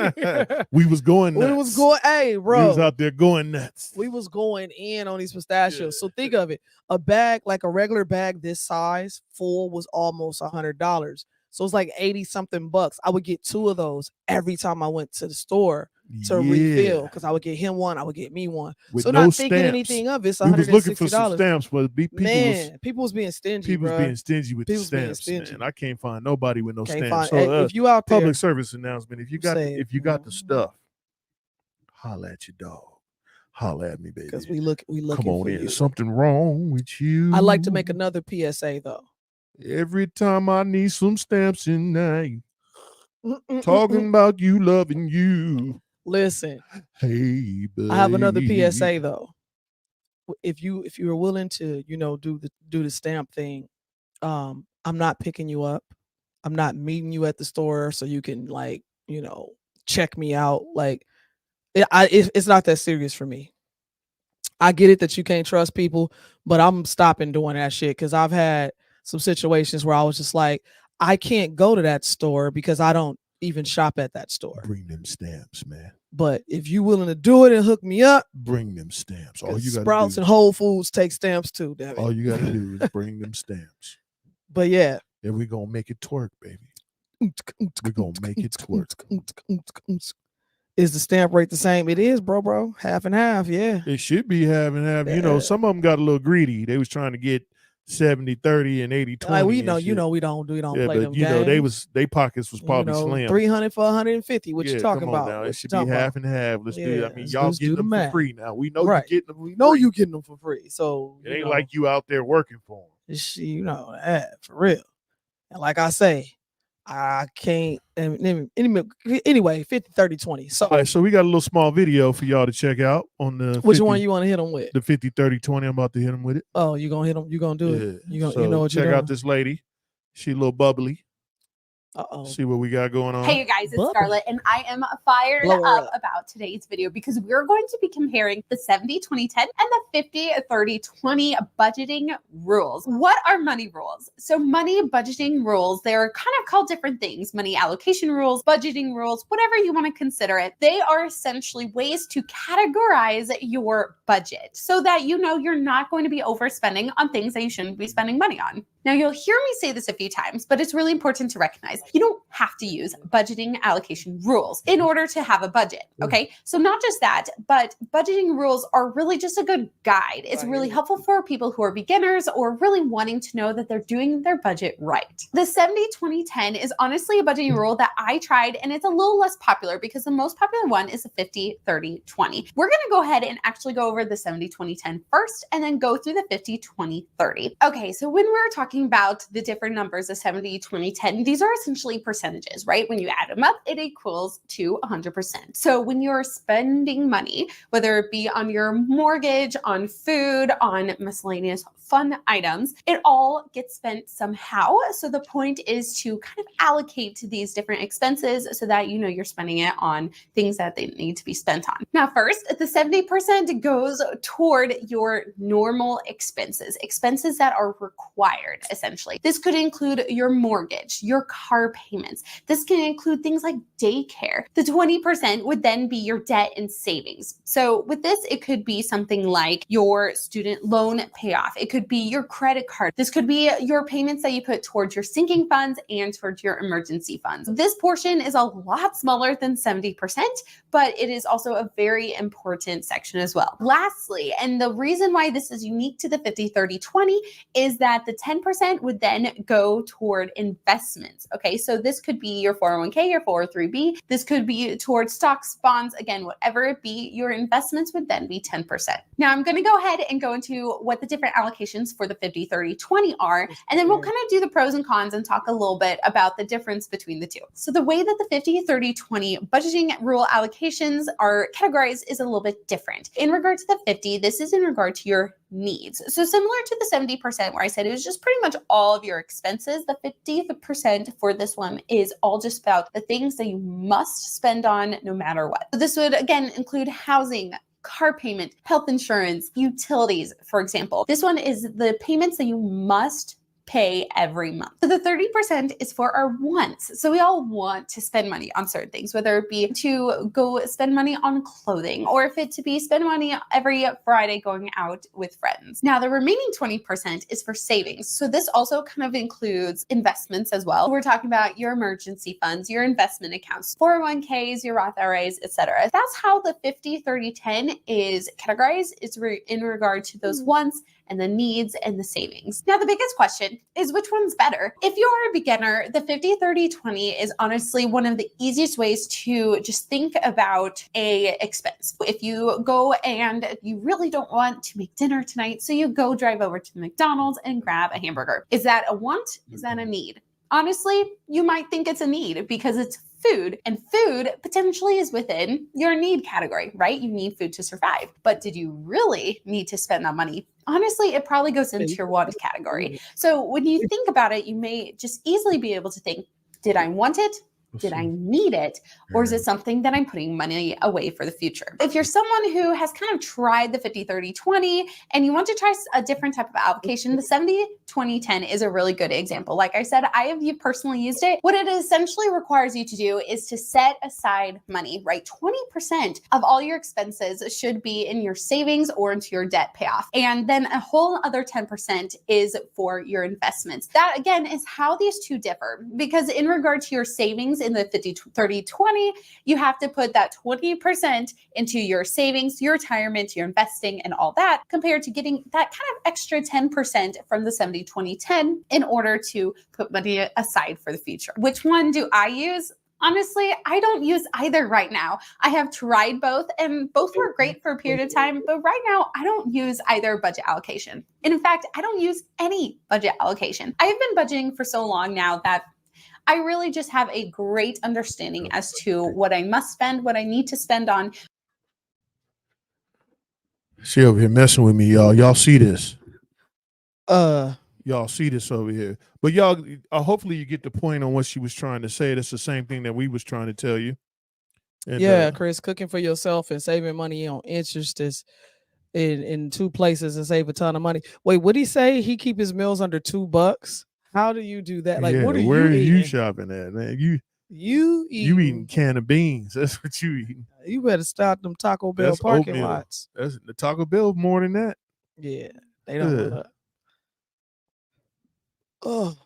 We was going nuts. We was going, hey, bro. We was out there going nuts. We was going in on these pistachios. Yeah. So think of it. A bag, like a regular bag this size, full was almost $100. So it's like 80 something bucks. I would get 2 of those every time I went to the store to refill, because I would get him one, I would get me one. With so no not thinking stamps. anything of it, it's We was looking for some $160. stamps, but People was being stingy, people was bro. being stingy with the People's being stamps, stingy. man. I can't find nobody with no Can't stamps. find, So hey, if you out there, public service announcement. If you got say, the stuff, holla at your dog. Holla at me, baby. because we looking Come on for in. you. Something wrong with you. I'd like to make another PSA though. Every time I need some stamps tonight, talking about you loving you. Listen, Hey, baby. I have another PSA though. If you are willing to, do the stamp thing, I'm not picking you up. I'm not meeting you at the store so you can like, check me out. Like, it's not that serious for me. I get it that you can't trust people, but I'm stopping doing that shit because I've had some situations where I was just like, I can't go to that store because I don't even shop at that store. Bring them stamps, man. But if you willing to do it and hook me up, bring them stamps. All you got Sprouts and Whole Foods take stamps too. Damn it. All you got to do is bring them stamps. But yeah, and we're gonna make it twerk, baby. We're gonna make it twerk. Is the stamp rate the same? It is, bro. Half and half, yeah. It should be half and half. Yeah. Some of them got a little greedy. They was trying to get 70-30 and 80-20. Like we know we don't play them games. They pockets was probably slim. 300 for 150. What you talking come about? on now. It should be half and half. Let's do it. I mean, y'all let's getting do the them for math. free now. We know Right. you getting them. We know you getting them for free. So it ain't like you out there working for them. For real. And like I say, I can't. Anyway, 50, 30, 20. So, all right, so we got a little small video for y'all to check out on the. Which one you want to hit them with? The 50, 30, 20. I'm about to hit them with it. Oh, you gonna hit them? You gonna do it? You know what check out this lady. She a little bubbly. Uh-oh. See what we got going on. Hey, you guys, it's Scarlett, and I am fired up about today's video because we're going to be comparing the 70-20-10 and the 50-30-20 budgeting rules. What are money rules? So money budgeting rules, they're kind of called different things. Money allocation rules, budgeting rules, whatever you want to consider it. They are essentially ways to categorize your budget so that you're not going to be overspending on things that you shouldn't be spending money on. Now, you'll hear me say this a few times, but it's really important to recognize you don't have to use budgeting allocation rules in order to have a budget, okay? So not just that, but budgeting rules are really just a good guide. It's really helpful for people who are beginners or really wanting to know that they're doing their budget right. The 70-20-10 is honestly a budgeting rule that I tried, and it's a little less popular because the most popular one is the 50-30-20. We're gonna go ahead and actually go over the 70-20-10 first, and then go through the 50-20-30. Okay, so when we're talking about the different numbers of 70-20-10, these are essentially percentages, right? When you add them up, it equals to 100%. So when you're spending money, whether it be on your mortgage, on food, on miscellaneous fun items, it all gets spent somehow. So the point is to kind of allocate to these different expenses so that you're spending it on things that they need to be spent on. Now, first, the 70% goes toward your normal expenses that are required, essentially. This could include your mortgage, your car payments. This can include things like daycare. The 20% would then be your debt and savings. So with this, it could be something like your student loan payoff. It could be your credit card. This could be your payments that you put towards your sinking funds and towards your emergency funds. This portion is a lot smaller than 70%, but it is also a very important section as well. Lastly, and the reason why this is unique to the 50-30-20 is that the 10% would then go toward investments. Okay, so this could be your 401k, your 403b. This could be towards stocks, bonds, again, whatever it be, your investments would then be 10%. Now I'm going to go ahead and go into what the different allocations allocations for the 50, 30, 20 are, and then we'll kind of do the pros and cons and talk a little bit about the difference between the two. So the way that the 50, 30, 20 budgeting rule allocations are categorized is a little bit different. In regard to the 50, this is in regard to your needs. So similar to the 70% where I said it was just pretty much all of your expenses, the 50% for this one is all just about the things that you must spend on no matter what. So this would again include housing, car payment, health insurance, utilities, for example. This one is the payments that you must pay every month. So the 30% is for our wants. So we all want to spend money on certain things, whether it be to go spend money on clothing, or if it to be spend money every Friday going out with friends. Now the remaining 20% is for savings. So this also kind of includes investments as well. We're talking about your emergency funds, your investment accounts, 401ks, your Roth IRAs, etc. That's how the 50, 30, 10 is categorized. It's in regard to those wants and the needs and the savings. Now, the biggest question is which one's better? If you're a beginner, the 50, 30, 20 is honestly one of the easiest ways to just think about a expense. If you go and you really don't want to make dinner tonight, so you go drive over to the McDonald's and grab a hamburger. Is that a want? Is that a need? Honestly, you might think it's a need because it's food, and food potentially is within your need category, right? You need food to survive. But did you really need to spend that money? Honestly, it probably goes into your want category. So when you think about it, you may just easily be able to think, did I want it? Did I need it? Or is it something that I'm putting money away for the future? If you're someone who has kind of tried the 50, 30, 20, and you want to try a different type of allocation, the 70, 20, 10 is a really good example. Like I said, I have personally used it. What it essentially requires you to do is to set aside money, right? 20% of all your expenses should be in your savings or into your debt payoff. And then a whole other 10% is for your investments. That again is how these two differ, because in regard to your savings, in the 50, 30, 20, you have to put that 20% into your savings, your retirement, your investing, and all that, compared to getting that kind of extra 10% from the 70, 20, 10 in order to put money aside for the future. Which one do I use? Honestly, I don't use either right now. I have tried both and both were great for a period of time, but right now I don't use either budget allocation. And in fact, I don't use any budget allocation. I've been budgeting for so long now that I really just have a great understanding as to what I must spend, what I need to spend on. She over here messing with me, y'all. Y'all see this? Y'all see this over here. But y'all, hopefully you get the point on what she was trying to say. That's the same thing that we was trying to tell you. And, yeah, Chris, cooking for yourself and saving money on interest is in two places and save a ton of money. Wait, what did he say? He keep his meals under $2? How do you do that? Like, yeah, what are where you you shopping at, man? You eating can of beans. That's what you eating. You better start them Taco Bell That's parking oatmeal. lots. That's the Taco Bell more than that. Yeah, they don't. Oh,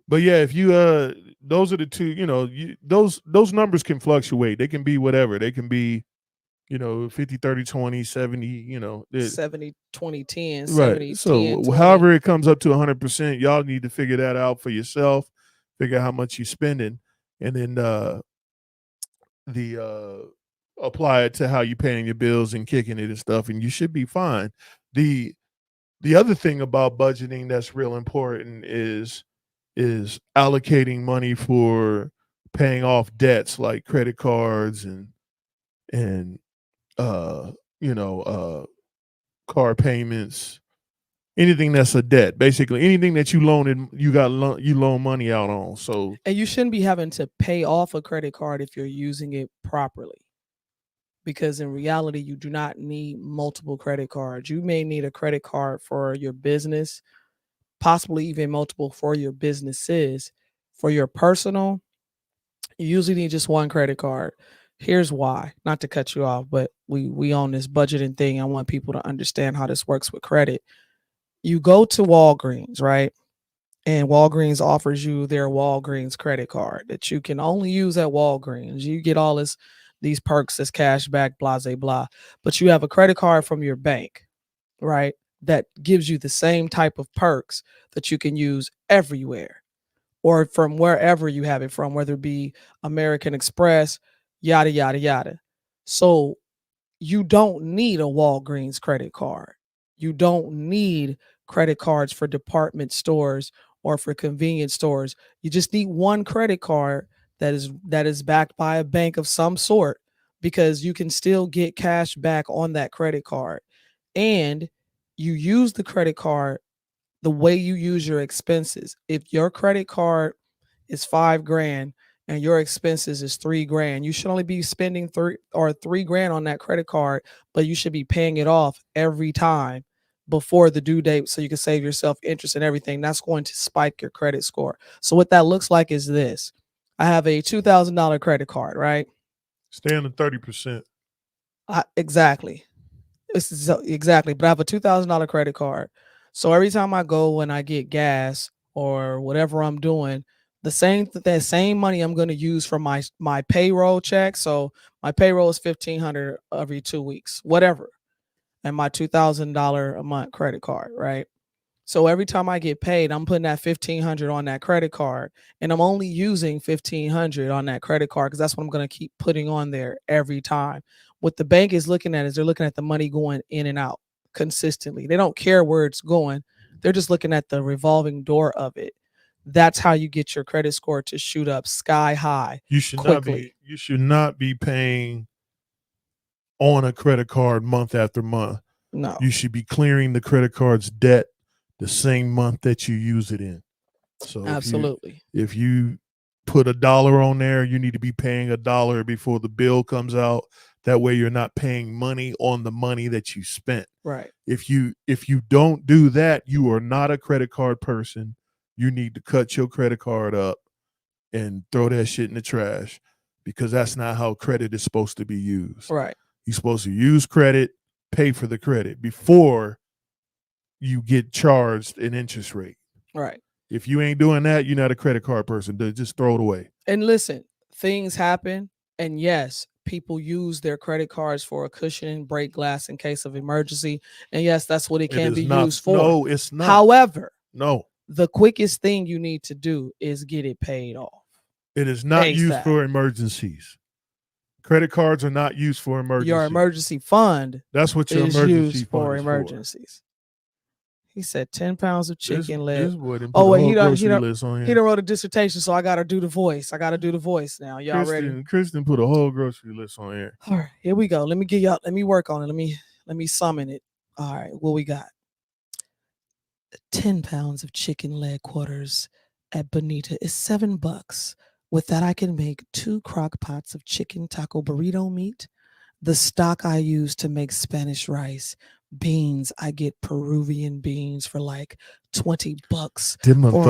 but yeah, if you those are the two. You know, those numbers can fluctuate. They can be whatever. They can be, 50, 30, 20, 70. 70, 20, 10, right. 70, So 10, 20. however it comes up to 100%, y'all need to figure that out for yourself. Figure out how much you're spending, and then apply it to how you're paying your bills and kicking it and stuff, and you should be fine. The other thing about budgeting that's real important is allocating money for paying off debts like credit cards and car payments, anything that's a debt, basically anything that you loan money out on. So, and you shouldn't be having to pay off a credit card if you're using it properly, because in reality, you do not need multiple credit cards. You may need a credit card for your business, possibly even multiple for your businesses. For your personal, you usually need just one credit card. Here's why, not to cut you off, but we on this budgeting thing. I want people to understand how this works with credit. You go to Walgreens, right? And Walgreens offers you their Walgreens credit card that you can only use at Walgreens. You get all these perks as cash back, blah, blah, blah. But you have a credit card from your bank, right? That gives you the same type of perks that you can use everywhere or from wherever you have it from, whether it be American Express, yada, yada, yada. So you don't need a Walgreens credit card. You don't need credit cards for department stores or for convenience stores. You just need one credit card that is backed by a bank of some sort, because you can still get cash back on that credit card. And you use the credit card the way you use your expenses. If your credit card is $5,000 and your expenses is $3,000, you should only be spending $3,000 on that credit card, but you should be paying it off every time before the due date, so you can save yourself interest and everything. That's going to spike your credit score. So what that looks like is this: I have a $2,000 credit card, right? Stay under 30%. Exactly. Exactly. But I have a $2,000 credit card. So every time I go and I get gas or whatever I'm doing, that same money I'm going to use for my payroll check. So my payroll is $1,500 every 2 weeks, whatever, and my $2,000 a month credit card, right? So every time I get paid, I'm putting that $1,500 on that credit card, and I'm only using $1,500 on that credit card because that's what I'm going to keep putting on there every time. What the bank is looking at is they're looking at the money going in and out consistently. They don't care where it's going. They're just looking at the revolving door of it. That's how you get your credit score to shoot up sky high. You should not be paying on a credit card month after month. No. You should be clearing the credit card's debt the same month that you use it in. So absolutely. If you put $1 on there, you need to be paying $1 before the bill comes out. That way you're not paying money on the money that you spent. Right. If you don't do that, you are not a credit card person. You need to cut your credit card up and throw that shit in the trash, because that's not how credit is supposed to be used. Right. You're supposed to use credit, pay for the credit before you get charged an interest rate. Right. If you ain't doing that, you're not a credit card person. Just throw it away. And listen, things happen. And yes, people use their credit cards for a cushion, break glass in case of emergency. And yes, that's what it can be used for. No, it's not. However, no. The quickest thing you need to do is get it paid off. It is not used for emergencies. Credit cards are not used for emergencies. Your emergency fund. That's what your emergency fund for is emergencies. He said 10 pounds of chicken leg. Oh wait, he done wrote a dissertation, so I gotta do the voice. Now. Y'all ready? Kristen put a whole grocery list on here. All right, here we go. Let me work on it. Let me summon it. All right, what we got? 10 pounds of chicken leg quarters at Bonita is $7. With that, I can make 2 crock pots of chicken taco burrito meat. The stock I use to make Spanish rice. Beans, I get Peruvian beans for like $20 for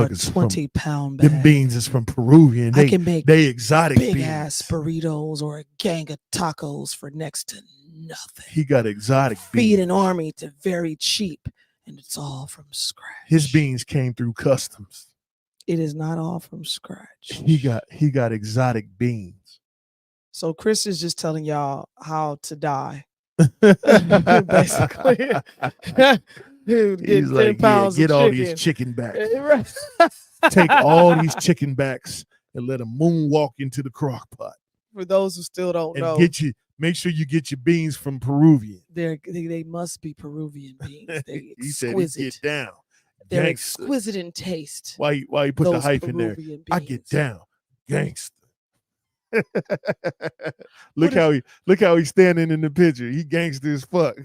a 20-pound bag. Them beans is from Peruvian. I can make they exotic big beans. ass burritos or a gang of tacos for next to nothing. He got exotic beans. Feed an army to very cheap, and it's all from scratch. His beans came through customs. It is not all from scratch. He got exotic beans. So Chris is just telling y'all how to die. Basically. Dude, he's like, get all these chicken backs. Take all these chicken backs and let them moonwalk into the crock pot. For those who still don't know, make sure you get your beans from Peruvian. They must be Peruvian beans. They're he exquisite. Said get down. They're Gangster. exquisite in taste. Why you put the hyphen there? Beans. I get down, gangster. look how he's standing in the picture. He gangster as fuck.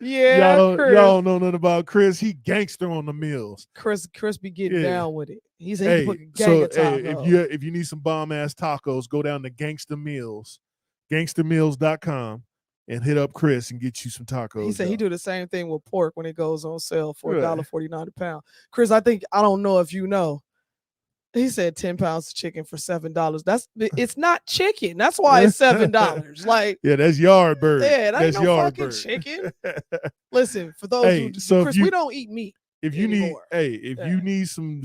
Yeah, y'all don't know nothing about Chris. He gangster on the meals. Chris be getting down with it. He's a gang of tacos. If you need some bomb ass tacos, go down to Gangsta Meals, gangstermeals.com, and hit up Chris and get you some tacos. He said he do the same thing with pork when it goes on sale for $1.49 a pound. Chris, I don't know if you know. He said 10 pounds of chicken for $7. It's not chicken. That's why it's $7. Like, yeah, that's yard bird. Yeah, that ain't that's no yard fucking bird. Chicken. Listen, for those Chris, we don't eat meat. If you anymore. You need some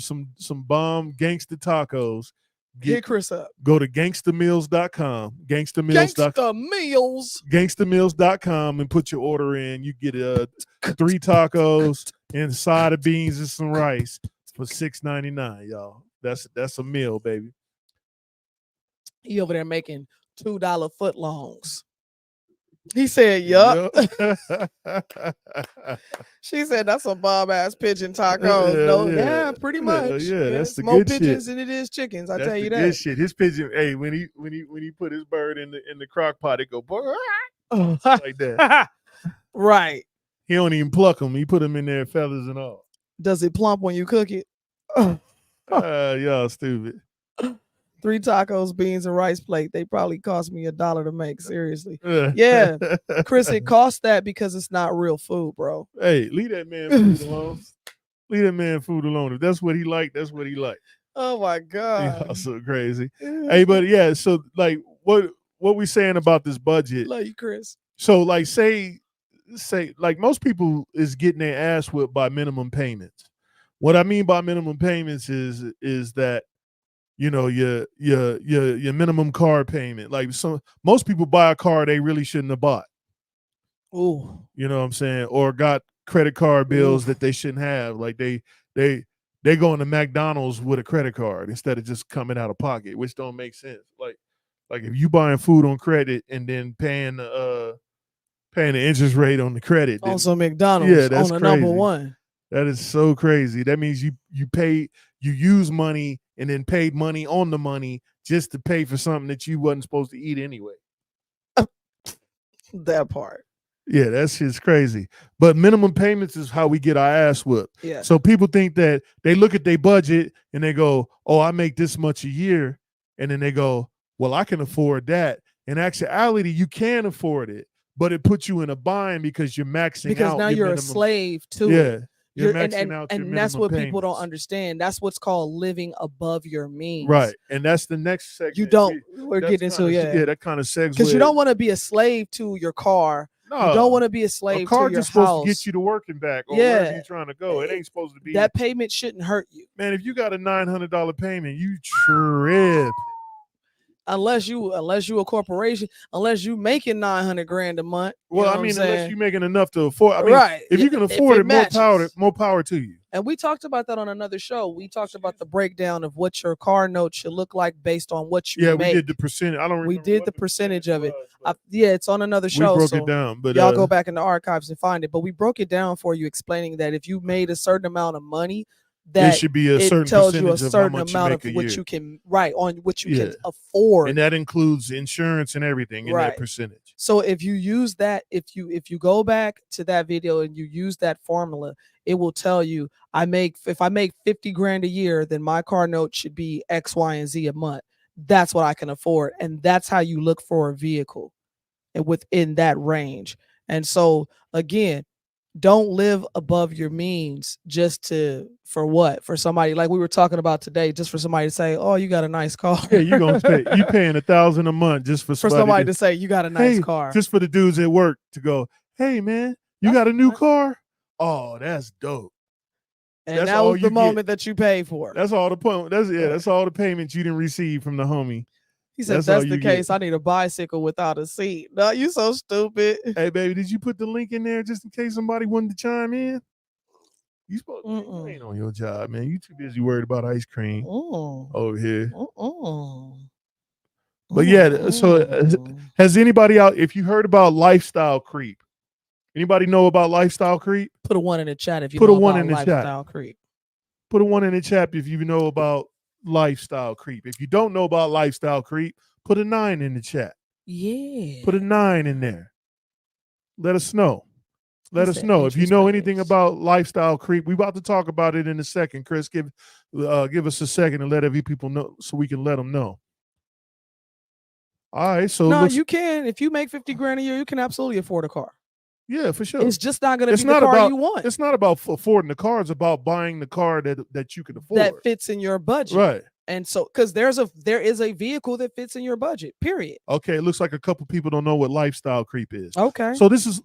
bomb gangster tacos, hit Chris up. Go to gangstermeals.com. Gangstermeals.com and put your order in. You get 3 tacos and a side of beans and some rice for $6.99, y'all. That's a meal, baby. He over there making $2 footlongs. He said, yup. Yup. She said, that's some bomb ass pigeon tacos. No, yeah, pretty much. Yeah, that's it's the more good shit. pigeons than it is chickens. I That's tell the you good that. shit. His pigeon, hey, when he put his bird in the crock pot, it go like that. Right. He don't even pluck them. He put them in there, feathers and all. Does it plump when you cook it? Y'all stupid. 3 tacos, beans, and rice plate. They probably cost me $1 to make. Seriously. Yeah. Chris, it costs that because it's not real food, bro. Hey, leave that man food alone. Leave that man food alone. If that's what he like, that's what he like. Oh my God. Y'all so crazy. Hey, but yeah, so like what we saying about this budget? Love you, Chris. So like say like most people is getting their ass whipped by minimum payments. What I mean by minimum payments is that you know your minimum car payment. Like most people buy a car they really shouldn't have bought. Ooh. You know what I'm saying? Or got credit card bills Oof. that they shouldn't have. Like they go into McDonald's with a credit card instead of just coming out of pocket, which don't make sense. Like if you buying food on credit and then paying the interest rate on the credit. Then, Also McDonald's, yeah, that's on the crazy. number one. That is so crazy. That means you use money and then paid money on the money just to pay for something that you wasn't supposed to eat anyway. That part. Yeah, that's just crazy. But minimum payments is how we get our ass whooped. Yeah. So people think that they look at their budget and they go, oh, I make this much a year. And then they go, well, I can afford that. In actuality, you can afford it, but it puts you in a bind because you're maxing out. Because now you're a slave to it. Yeah. You're maxing out your and that's what minimum people don't payments. understand. That's what's called living above your means. Right. And that's the next segment. You don't. We're getting into Yeah, that kind of segues. Because you don't want to be a slave to your car. No, you don't want to be a slave car to your just supposed house. to get you to work and back, or wherever you're trying to go. It ain't supposed to be that payment shouldn't hurt you. Man, if you got a $900 payment, you trip. Unless you a corporation, unless you making $900,000 a month. Well, I mean, unless you're making enough to afford. I mean, right. If you can afford it, more power to you. And we talked about that on another show. We talked about the breakdown of what your car note should look like based on what you make. We did the percentage. I don't remember. We did the percentage of it. It's on another show. We broke it down, but y'all go back in the archives and find it. But we broke it down for you, explaining that if you made a certain amount of money, that it should be a certain tells you a percentage certain of amount of what you can on what you can afford, and that includes insurance and everything in that percentage. So if you use that, if you go back to that video and you use that formula, it will tell you if I make $50,000 a year, then my car note should be X, Y, and Z a month. That's what I can afford, and that's how you look for a vehicle, and within that range. And so again, don't live above your means for somebody like we were talking about today, just for somebody to say, oh, you got a nice car. Yeah, you paying $1,000 a month just for somebody to say you got a nice car. Just for the dudes at work to go, hey man, you got a new car? Oh, that's dope. And that was the moment that you paid for. That's all that's all the payments you didn't receive from the homie. He said, if that's the case, I need a bicycle without a seat. No, you so stupid. Hey, baby, did you put the link in there just in case somebody wanted to chime in? You supposed you ain't on your job, man. You too busy worried about ice cream over here. But yeah, so has anybody out, if you heard about lifestyle creep, anybody know about lifestyle creep? Put a 1 in the chat if you know about lifestyle creep. Put a 1 in the chat if you know about lifestyle creep. If you don't know about lifestyle creep, put a 9 in the chat. Yeah. Put a 9 in there. Let us know. Let us know if you know anything about lifestyle creep. We're about to talk about it in a second. Chris, give us a second and let every people know so we can let them know. All right. So you can. If you make $50,000 a year, you can absolutely afford a car. Yeah, for sure. It's just not going to be the car you want. It's not about affording the car. It's about buying the car that you can afford. That fits in your budget. Right. And so, because there is a vehicle that fits in your budget, period. Okay, it looks like a couple people don't know what lifestyle creep is. Okay. So this is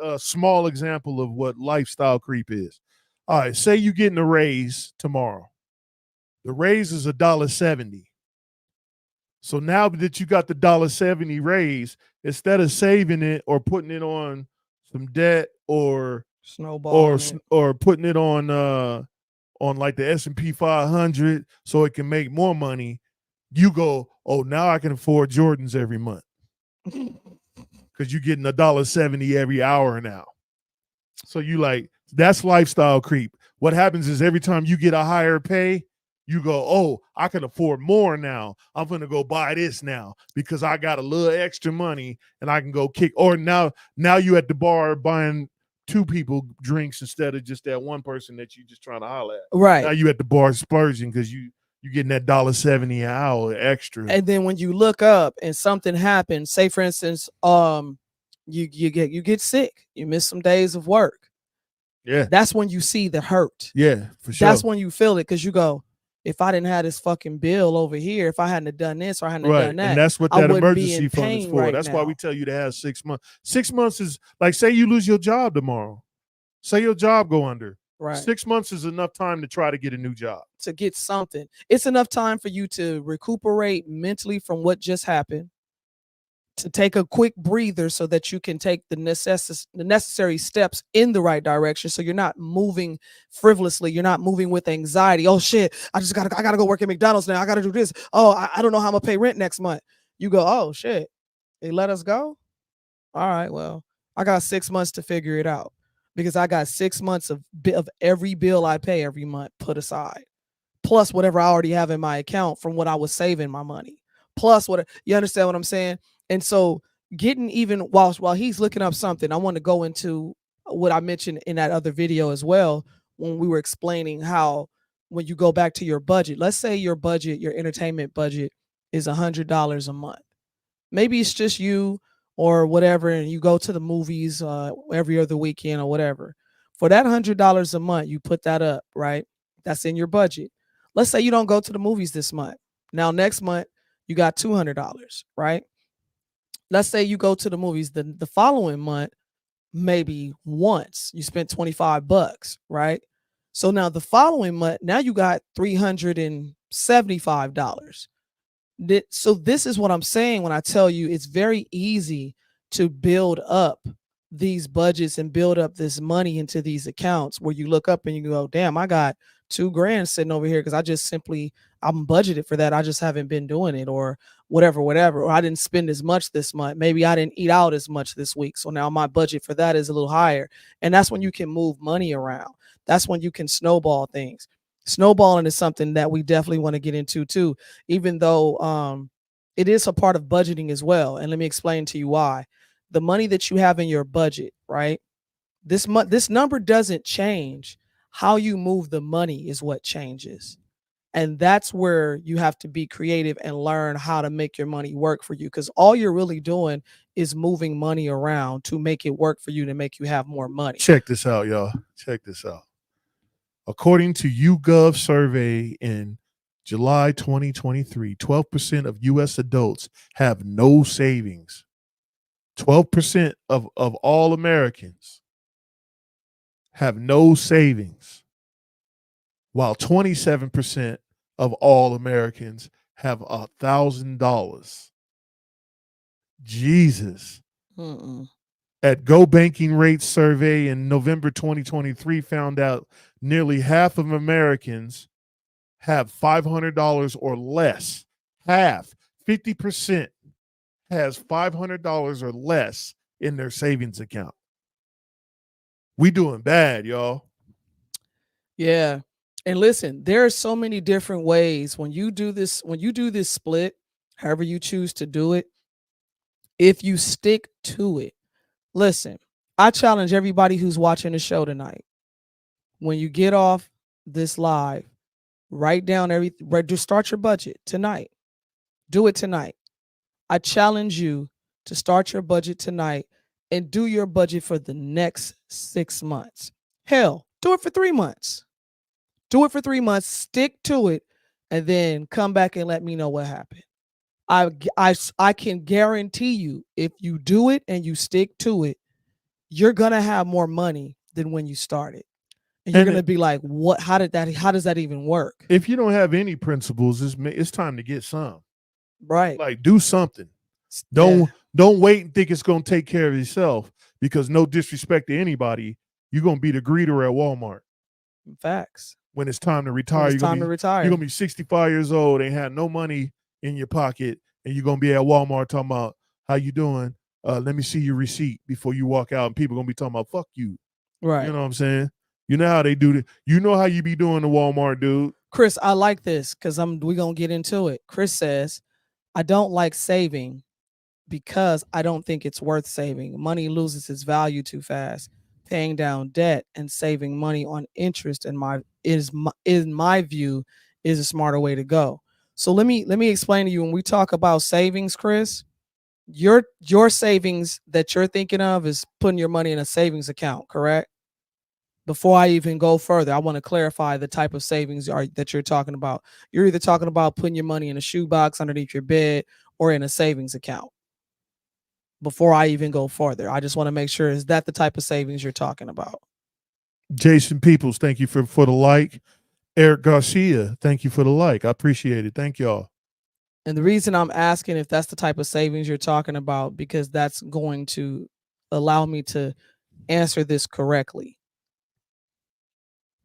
a small example of what lifestyle creep is. All right, say you're getting a raise tomorrow. The raise is $1.70. So now that you got the $1.70 raise, instead of saving it or putting it on some debt or or putting it on like the S&P 500 so it can make more money, you go, oh, now I can afford Jordans every month. because you're getting $1.70 every hour now. So you like, that's lifestyle creep. What happens is every time you get a higher pay, you go, oh, I can afford more now. I'm going to go buy this now because I got a little extra money and I can go kick. Or now you at the bar buying 2 people drinks instead of just that one person that you just trying to holler at. Right. Now you at the bar splurging because you getting that $1.70 an hour extra. And then when you look up and something happens, say for instance, you get sick, you miss some days of work. Yeah. That's when you see the hurt. Yeah, for sure. That's when you feel it, because you go, if I didn't have this fucking bill over here, if I hadn't have done this or I hadn't have done that, and that's what I that wouldn't be emergency in fund is pain for. right That's now. why we tell you to have 6 months. 6 months is like, say you lose your job tomorrow. Say your job go under. Right. 6 months is enough time to try to get a new job. To get something. It's enough time for you to recuperate mentally from what just happened, to take a quick breather so that you can take the necessary steps in the right direction, so you're not moving frivolously, you're not moving with anxiety. Oh shit, I gotta go work at McDonald's now, I gotta do this. Oh, I don't know how I'm gonna pay rent next month. You go, oh shit, they let us go? All right, well, I got 6 months to figure it out, because I got 6 months of every bill I pay every month put aside, plus whatever I already have in my account from what I was saving my money, plus what, you understand what I'm saying? And so getting even while he's looking up something, I want to go into what I mentioned in that other video as well, when we were explaining how when you go back to your budget, let's say your budget, your entertainment budget is $100 a month. Maybe it's just you or whatever, and you go to the movies every other weekend or whatever. For that $100 a month, you put that up, right? That's in your budget. Let's say you don't go to the movies this month. Now next month you got $200, right? Let's say you go to the movies the following month, maybe once you spent $25, right? So now the following month, now you got $375. So this is what I'm saying when I tell you it's very easy to build up these budgets and build up this money into these accounts, where you look up and you go, damn, I got $2,000 sitting over here because I'm budgeted for that. I just haven't been doing it, or whatever, or I didn't spend as much this month. Maybe I didn't eat out as much this week. So now my budget for that is a little higher. And that's when you can move money around. That's when you can snowball things. Snowballing is something that we definitely want to get into too, even though it is a part of budgeting as well. And let me explain to you why. The money that you have in your budget, right? This number doesn't change. How you move the money is what changes. And that's where you have to be creative and learn how to make your money work for you, because all you're really doing is moving money around to make it work for you, to make you have more money. Check this out, y'all. Check this out. According to YouGov survey in July 2023, 12% of U.S. adults have no savings. 12% of all Americans have no savings, while 27% of all Americans have $1,000. Jesus. At Go Banking Rates survey in November 2023 found out nearly half of Americans have $500 or less. Half, 50% has $500 or less in their savings account. We doing bad, y'all. Yeah. And listen, there are so many different ways when you do this split, however you choose to do it, if you stick to it. Listen, I challenge everybody who's watching the show tonight. When you get off this live, write down just start your budget tonight. Do it tonight. I challenge you to start your budget tonight and do your budget for the next 6 months. Hell, do it for 3 months. Do it for 3 months, stick to it, and then come back and let me know what happened. I can guarantee you, if you do it and you stick to it, you're gonna have more money than when you started. And you're gonna be like, what? How does that even work? If you don't have any principles, it's time to get some. Right. Like, do something. Don't wait and think it's gonna take care of itself, because no disrespect to anybody, you're gonna be the greeter at Walmart. Facts. When it's time to retire, You're gonna be 65 years old, ain't had no money in your pocket, and you're gonna be at Walmart talking about how you doing. let me see your receipt before you walk out, and people gonna be talking about fuck you. Right. You know what I'm saying? You know how they do it. You know how you be doing the Walmart, dude. Chris, I like this because we're gonna get into it. Chris says, I don't like saving because I don't think it's worth saving. Money loses its value too fast. Paying down debt and saving money on interest in my view is a smarter way to go. So let me explain to you, when we talk about savings, Chris, your savings that you're thinking of is putting your money in a savings account, correct? Before I even go further, I want to clarify the type of savings that you're talking about. You're either talking about putting your money in a shoebox underneath your bed or in a savings account. Before I even go further, I just want to make sure, is that the type of savings you're talking about? Jason Peoples, thank you for the like. Eric Garcia, thank you for the like. I appreciate it. Thank y'all. And the reason I'm asking if that's the type of savings you're talking about, because that's going to allow me to answer this correctly.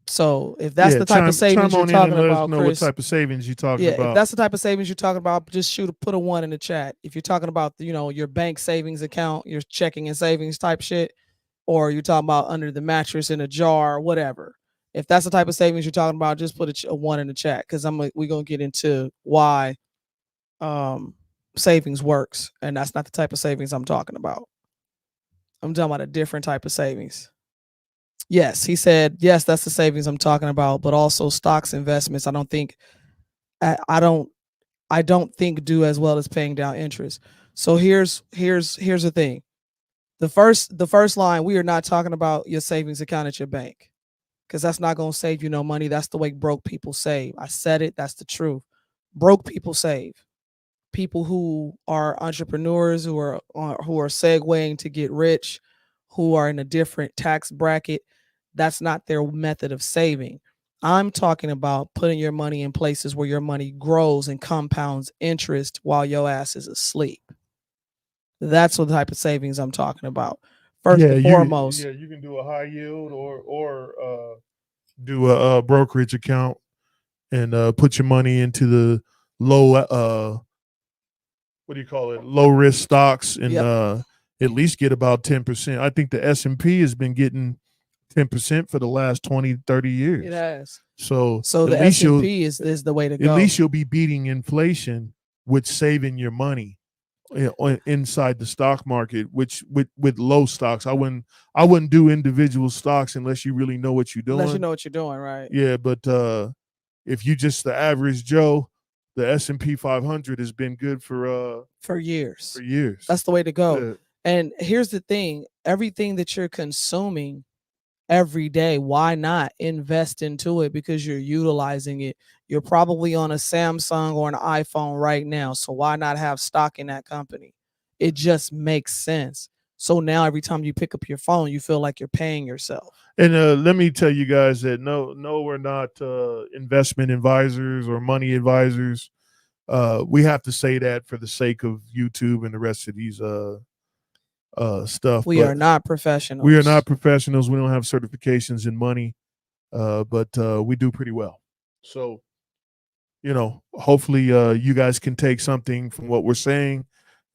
So if that's the type of savings you're talking about, know Chris, what type of savings you're talking about. if that's the type of savings you're talking about, just put a 1 in the chat. If you're talking about, your bank savings account, your checking and savings type shit, or you're talking about under the mattress in a jar or whatever. If that's the type of savings you're talking about, just put a 1 in the chat, because we're gonna get into why savings works, and that's not the type of savings I'm talking about. I'm talking about a different type of savings. Yes, he said, yes, that's the savings I'm talking about, but also stocks investments. I don't think do as well as paying down interest. So here's the thing. The first line, we are not talking about your savings account at your bank, because that's not going to save you no money. That's the way broke people save. I said it. That's the truth. Broke people save. People who are entrepreneurs, who are segueing to get rich, who are in a different tax bracket, that's not their method of saving. I'm talking about putting your money in places where your money grows and compounds interest while your ass is asleep. That's what the type of savings I'm talking about. First and foremost. You can do a high yield or do a brokerage account and put your money into the low what do you call it? Low risk stocks, and at least get about 10%. I think the S&P has been getting 10% for the last 20, 30 years. It has. So the S&P is the way to go. At least you'll be beating inflation with saving your money inside the stock market, which with low stocks. I wouldn't do individual stocks unless you really know what you're doing. Unless you know what you're doing, right? Yeah, but if you just the average Joe, the S&P 500 has been good for years. For years. That's the way to go. Yeah. And here's the thing, everything that you're consuming every day, why not invest into it? Because you're utilizing it. You're probably on a Samsung or an iPhone right now, so why not have stock in that company? It just makes sense. So now every time you pick up your phone, you feel like you're paying yourself. And let me tell you guys that no, we're not investment advisors or money advisors. We have to say that for the sake of YouTube and the rest of these stuff. We are not professionals. We are not professionals. We don't have certifications in money, but we do pretty well. So, hopefully you guys can take something from what we're saying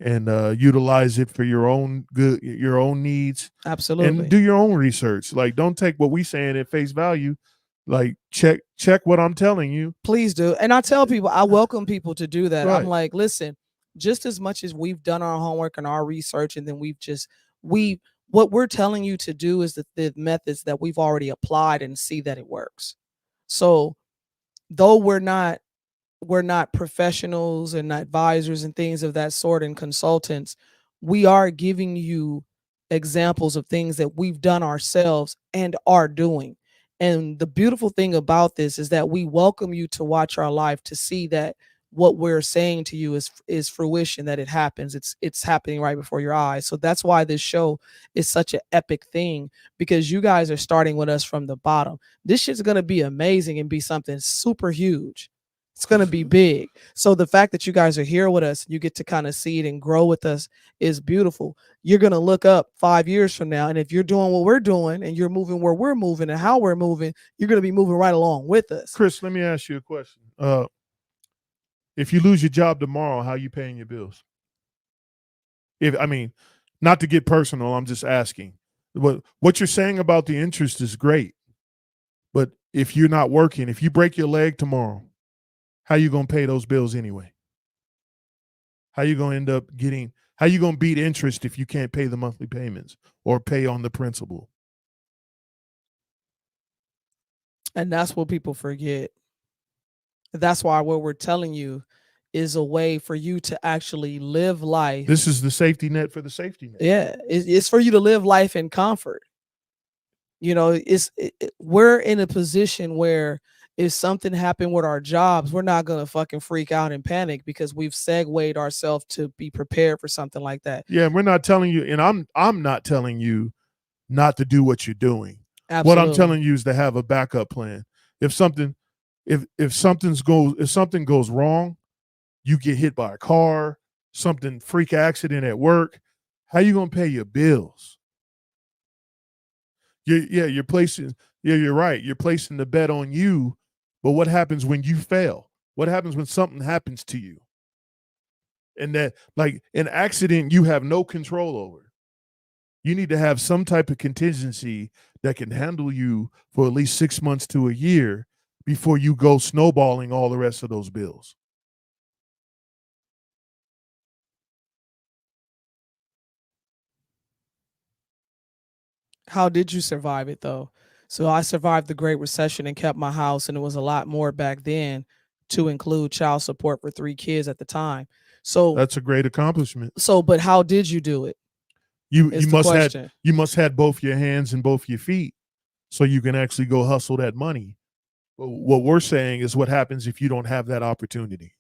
and utilize it for your own good, your own needs. Absolutely. And do your own research. Like, don't take what we're saying at face value. Like, check what I'm telling you. Please do. And I tell people, I welcome people to do that. Right. I'm like, listen, just as much as we've done our homework and our research, and then what we're telling you to do is the methods that we've already applied and see that it works. So though we're not professionals and advisors and things of that sort and consultants, we are giving you examples of things that we've done ourselves and are doing. And the beautiful thing about this is that we welcome you to watch our life, to see that what we're saying to you is fruition, that it happens. It's happening right before your eyes. So that's why this show is such an epic thing, because you guys are starting with us from the bottom. This shit's going to be amazing and be something super huge. It's going to be big. So the fact that you guys are here with us, you get to kind of see it and grow with us, is beautiful. You're going to look up 5 years from now, and if you're doing what we're doing and you're moving where we're moving and how we're moving, you're going to be moving right along with us. Chris, let me ask you a question. If you lose your job tomorrow, how are you paying your bills? Not to get personal, I'm just asking. What you're saying about the interest is great. But if you're not working, if you break your leg tomorrow, how you going to pay those bills anyway? How you going to end up getting, how you going to beat interest if you can't pay the monthly payments or pay on the principal? And that's what people forget. That's why what we're telling you is a way for you to actually live life. This is the safety net for the safety net. Yeah, it's for you to live life in comfort. You know, we're in a position where if something happened with our jobs, we're not gonna fucking freak out and panic because we've segued ourselves to be prepared for something like that. Yeah, we're not telling you, and I'm not telling you not to do what you're doing. Absolutely. What I'm telling you is to have a backup plan. If something goes wrong, you get hit by a car, something freak accident at work, how you gonna pay your bills? You're placing. Yeah, you're right. You're placing the bet on you, but what happens when you fail? What happens when something happens to you? And that, like an accident, you have no control over. You need to have some type of contingency that can handle you for at least 6 months to a year before you go snowballing all the rest of those bills. How did you survive it though? So I survived the Great Recession and kept my house, and it was a lot more back then to include child support for 3 kids at the time. So That's a great accomplishment. So, but how did you do it? You must have both your hands and both your feet so you can actually go hustle that money. What we're saying is what happens if you don't have that opportunity.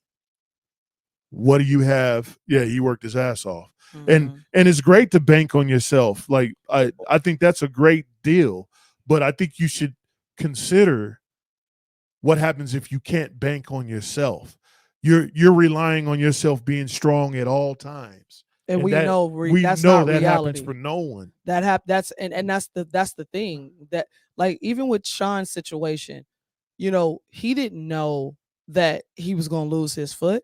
What do you have? Yeah, he worked his ass off. Mm-hmm. And it's great to bank on yourself. Like I think that's a great deal, but I think you should consider what happens if you can't bank on yourself. You're relying on yourself being strong at all times. And we know that's know not that reality. happens for no one. That's the thing that, like, even with Sean's situation, you know, he didn't know that he was going to lose his foot.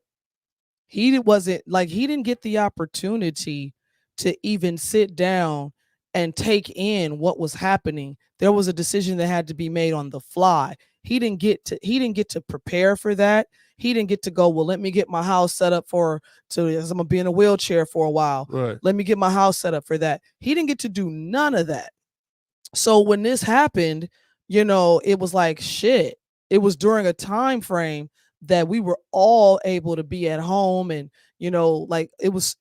He didn't get the opportunity to even sit down and take in what was happening. There was a decision that had to be made on the fly. He didn't get to prepare for that. He didn't get to go, well, let me get my house set up as I'm gonna be in a wheelchair for a while. Right. Let me get my house set up for that. He didn't get to do none of that. So when this happened, you know, it was like shit. It was during a time frame that we were all able to be at home, and you know, like it was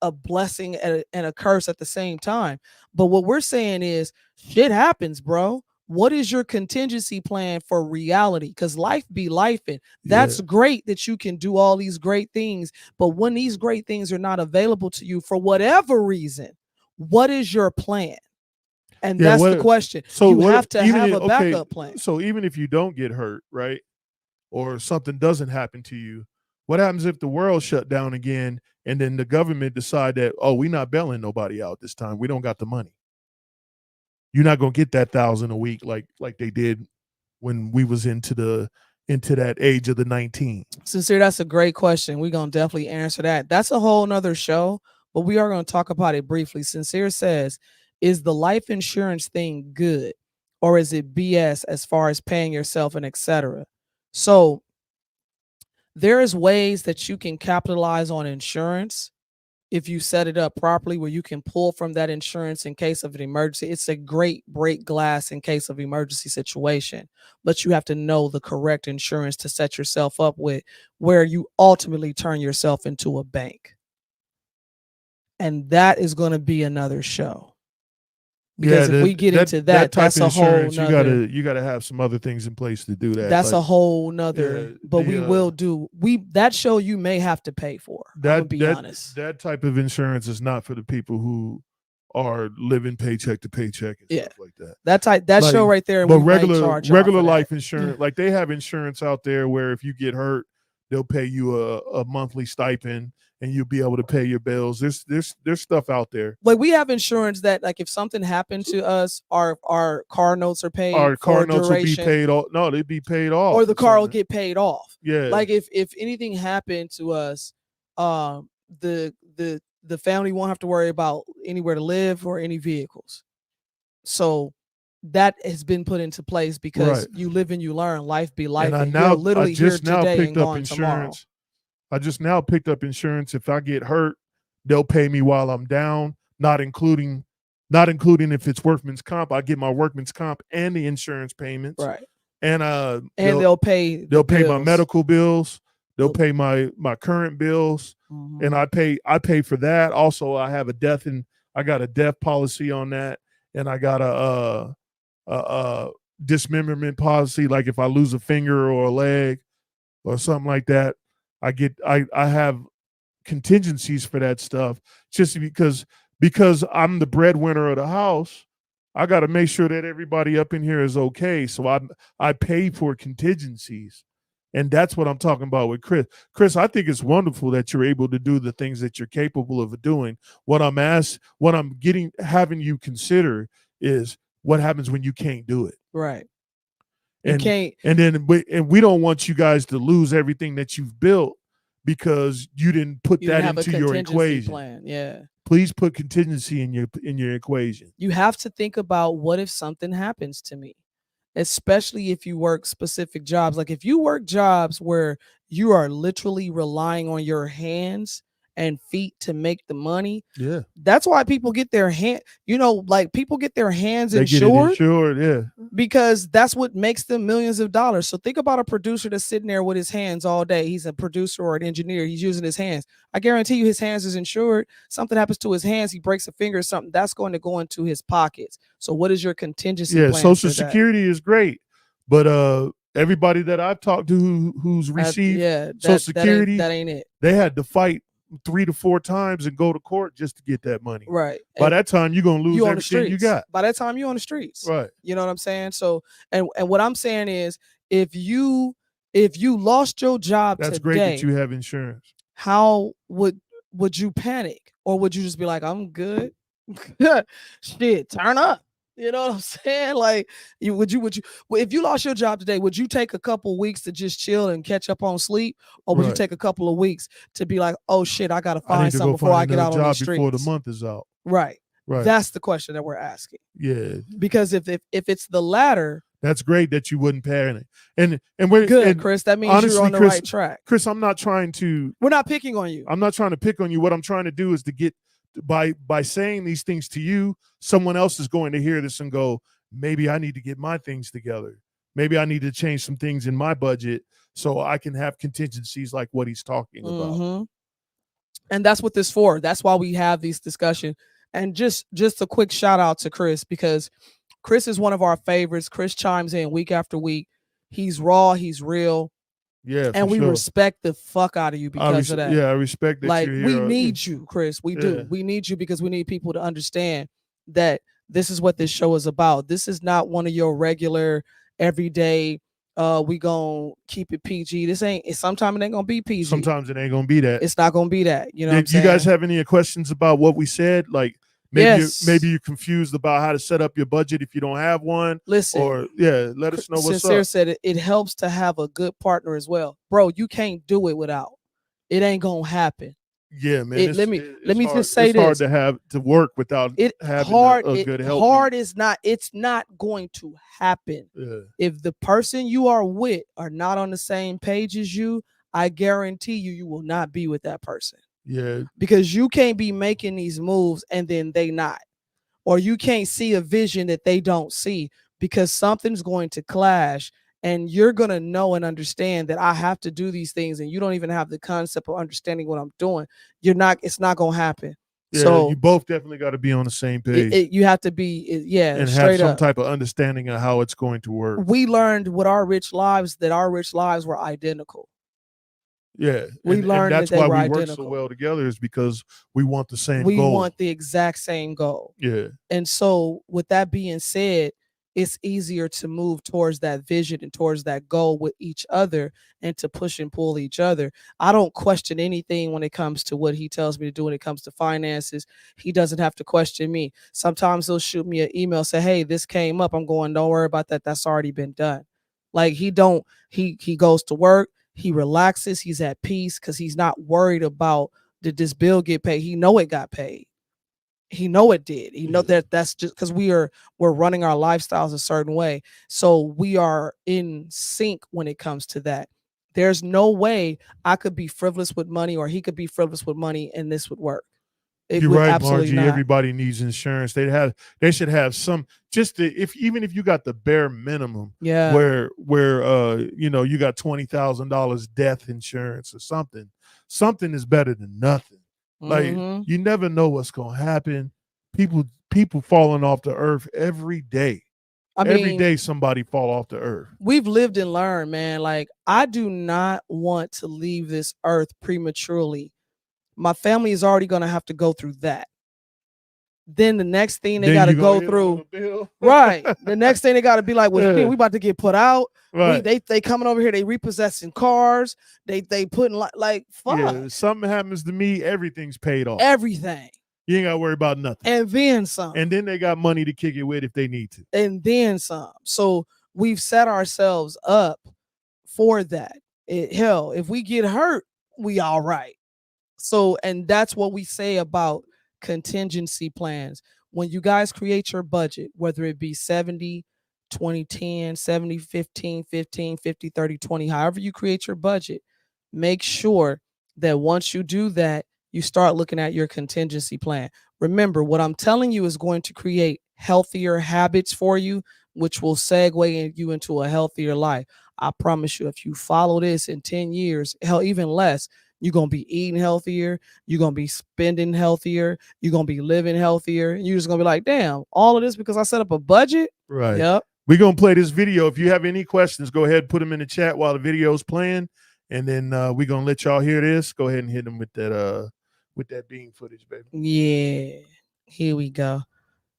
a blessing and a curse at the same time. But what we're saying is shit happens, bro. What is your contingency plan for reality? Because life be life, and that's great that you can do all these great things. But when these great things are not available to you for whatever reason, what is your plan? And that's the question. So you have to have a backup plan. So even if you don't get hurt, right, or something doesn't happen to you, what happens if the world shut down again and then the government decide that, oh, we're not bailing nobody out this time. We don't got the money. You're not gonna get that $1,000 a week like they did when we was into that age of the 19. Sincere, that's a great question. We're gonna definitely answer that. That's a whole nother show, but we are gonna talk about it briefly. Sincere says, is the life insurance thing good, or is it BS as far as paying yourself and etc.? So there is ways that you can capitalize on insurance if you set it up properly, where you can pull from that insurance in case of an emergency. It's a great break glass in case of emergency situation, but you have to know the correct insurance to set yourself up with, where you ultimately turn yourself into a bank. And that is going to be another show. Because if we get into that, that's a whole nother. You gotta have some other things in place to do that. That's a whole nother. But we will do that show. You may have to pay for. I'm be honest. That type of insurance is not for the people who are living paycheck to paycheck and stuff like that. That show right there. But regular life insurance, like they have insurance out there where if you get hurt, they'll pay you a monthly stipend, and you'll be able to pay your bills. There's stuff out there. Like we have insurance that, like, if something happened to us, our car notes are paid. Our car notes will be paid off. No, they'd be paid off. Or the car will get paid off. Yeah. Like if anything happened to us, the the family won't have to worry about anywhere to live or any vehicles. So that has been put into place because you live and you learn. Life be life. And You're literally here today and gone tomorrow. I just now picked up insurance. If I get hurt, they'll pay me while I'm down, not including if it's workman's comp. I get my workman's comp and the insurance payments. Right. And they'll pay my medical bills. They'll pay my current bills. Mm-hmm. And I pay for that. Also, I have I got a death policy on that, and I got a dismemberment policy. Like if I lose a finger or a leg or something like that, I have contingencies for that stuff. Just because I'm the breadwinner of the house, I got to make sure that everybody up in here is okay. So I pay for contingencies. And that's what I'm talking about with Chris. Chris, I think it's wonderful that you're able to do the things that you're capable of doing. What I'm having you consider is what happens when you can't do it. Right. And we don't want you guys to lose everything that you've built because you didn't put that into your equation. Plan. Yeah. Please put contingency in your equation. You have to think about, what if something happens to me? Especially if you work specific jobs. Like if you work jobs where you are literally relying on your hands and feet to make the money. Yeah. That's why people get their people get their hands insured. Yeah. Because that's what makes them millions of dollars. So think about a producer that's sitting there with his hands all day. He's a producer or an engineer. He's using his hands. I guarantee you his hands is insured. Something happens to his hands, he breaks a finger or something, that's going to go into his pockets. So what is your contingency plan? Social Security is great. But everybody that I've talked to who's received Social Security, that ain't it. They had to fight 3 to 4 times and go to court just to get that money. Right. By that time, you're gonna lose everything you got. By that time, you're on the streets. Right. You know what I'm saying? So, and what I'm saying is, if you lost your job that's today, great that you have insurance. How would you panic, or would you just be like, I'm good? Shit, turn up. You know what I'm saying? Like, would you if you lost your job today, would you take a couple weeks to just chill and catch up on sleep, or would you take a couple of weeks to be like, oh shit, I gotta find something before I get out on the streets before the month is out? Right. That's the question that we're asking. Yeah. Because if it's the latter, that's great that you wouldn't panic. And we're good, Chris. That means honestly, you're on the right track. Chris, I'm not trying to. We're not picking on you. I'm not trying to pick on you. What I'm trying to do is to get. By saying these things to you, someone else is going to hear this and go, maybe I need to get my things together. Maybe I need to change some things in my budget so I can have contingencies like what he's talking about. And that's what this for. That's why we have these discussions. And just a quick shout out to Chris, because Chris is one of our favorites. Chris chimes in week after week. He's raw. He's real. Yeah, and we respect the fuck out of you because of that. Yeah, I respect that. Like, we need you, Chris. We do. We need you because we need people to understand that this is what this show is about. This is not one of your regular, everyday, we gonna keep it PG. This ain't. Sometimes it ain't gonna be PG. Sometimes it ain't gonna be that. It's not gonna be that. You know. What I'm saying? You guys have any questions about what we said? Like, maybe you're confused about how to set up your budget if you don't have one. Listen, or let us know what's up. Sincere said it helps to have a good partner as well, bro. You can't do it without. It ain't gonna happen. Yeah, man. Let me just say this: it's hard to work without having a good help. Hard is not. It's not going to happen. Yeah. If the person you are with are not on the same page as you, I guarantee you will not be with that person. Yeah. Because you can't be making these moves and then they not. Or you can't see a vision that they don't see, because something's going to clash and you're going to know and understand that I have to do these things and you don't even have the concept of understanding what I'm doing. It's not going to happen. Yeah, so you both definitely got to be on the same page. You have to be, and have some type of understanding of how it's going to work. We learned with our rich lives that our rich lives were identical. Yeah, we learned that's that they why were we identical. work so well together, is because we want the same goal. We want the exact same goal. Yeah. And so with that being said, it's easier to move towards that vision and towards that goal with each other and to push and pull each other. I don't question anything when it comes to what he tells me to do when it comes to finances. He doesn't have to question me. Sometimes he'll shoot me an email, say, hey, this came up. I'm going, don't worry about that. That's already been done. Like, he goes to work. He relaxes. He's at peace because he's not worried about did this bill get paid? He know it got paid. He know it did. He know that's just because we're running our lifestyles a certain way. So we are in sync when it comes to that. There's no way I could be frivolous with money or he could be frivolous with money and this would work. It You're would right, absolutely Margie. not. Everybody needs insurance. They should have some, even if you got the bare minimum, Yeah. where you got $20,000 death insurance or something. Something is better than nothing. Like Mhm. you never know what's gonna happen. People falling off the earth every day. Every day somebody fall off the earth. We've lived and learned, man. Like I do not want to leave this earth prematurely. My family is already going to have to go through that. Then the next thing they got to go through, right? The next thing they got to be like, well, shit, we about to get put out. Right. They coming over here, they repossessing cars. They putting like fuck. Yeah, if something happens to me, everything's paid off. Everything. You ain't got to worry about nothing. And then some. And then they got money to kick it with if they need to. And then some. So we've set ourselves up for that. Hell, if we get hurt, we all right. So, and that's what we say about contingency plans. When you guys create your budget, whether it be 70, 20, 10, 70, 15, 15, 50, 30, 20, however you create your budget, make sure that once you do that, you start looking at your contingency plan. Remember, what I'm telling you is going to create healthier habits for you, which will segue you into a healthier life. I promise you, if you follow this in 10 years, hell, even less, you're going to be eating healthier. You're going to be spending healthier. You're going to be living healthier. You're just going to be like, damn, all of this because I set up a budget? Right. Yep. We're going to play this video. If you have any questions, go ahead and put them in the chat while the video's playing. And then we're going to let y'all hear this. Go ahead and hit them with that bean footage, baby. Yeah. Here we go.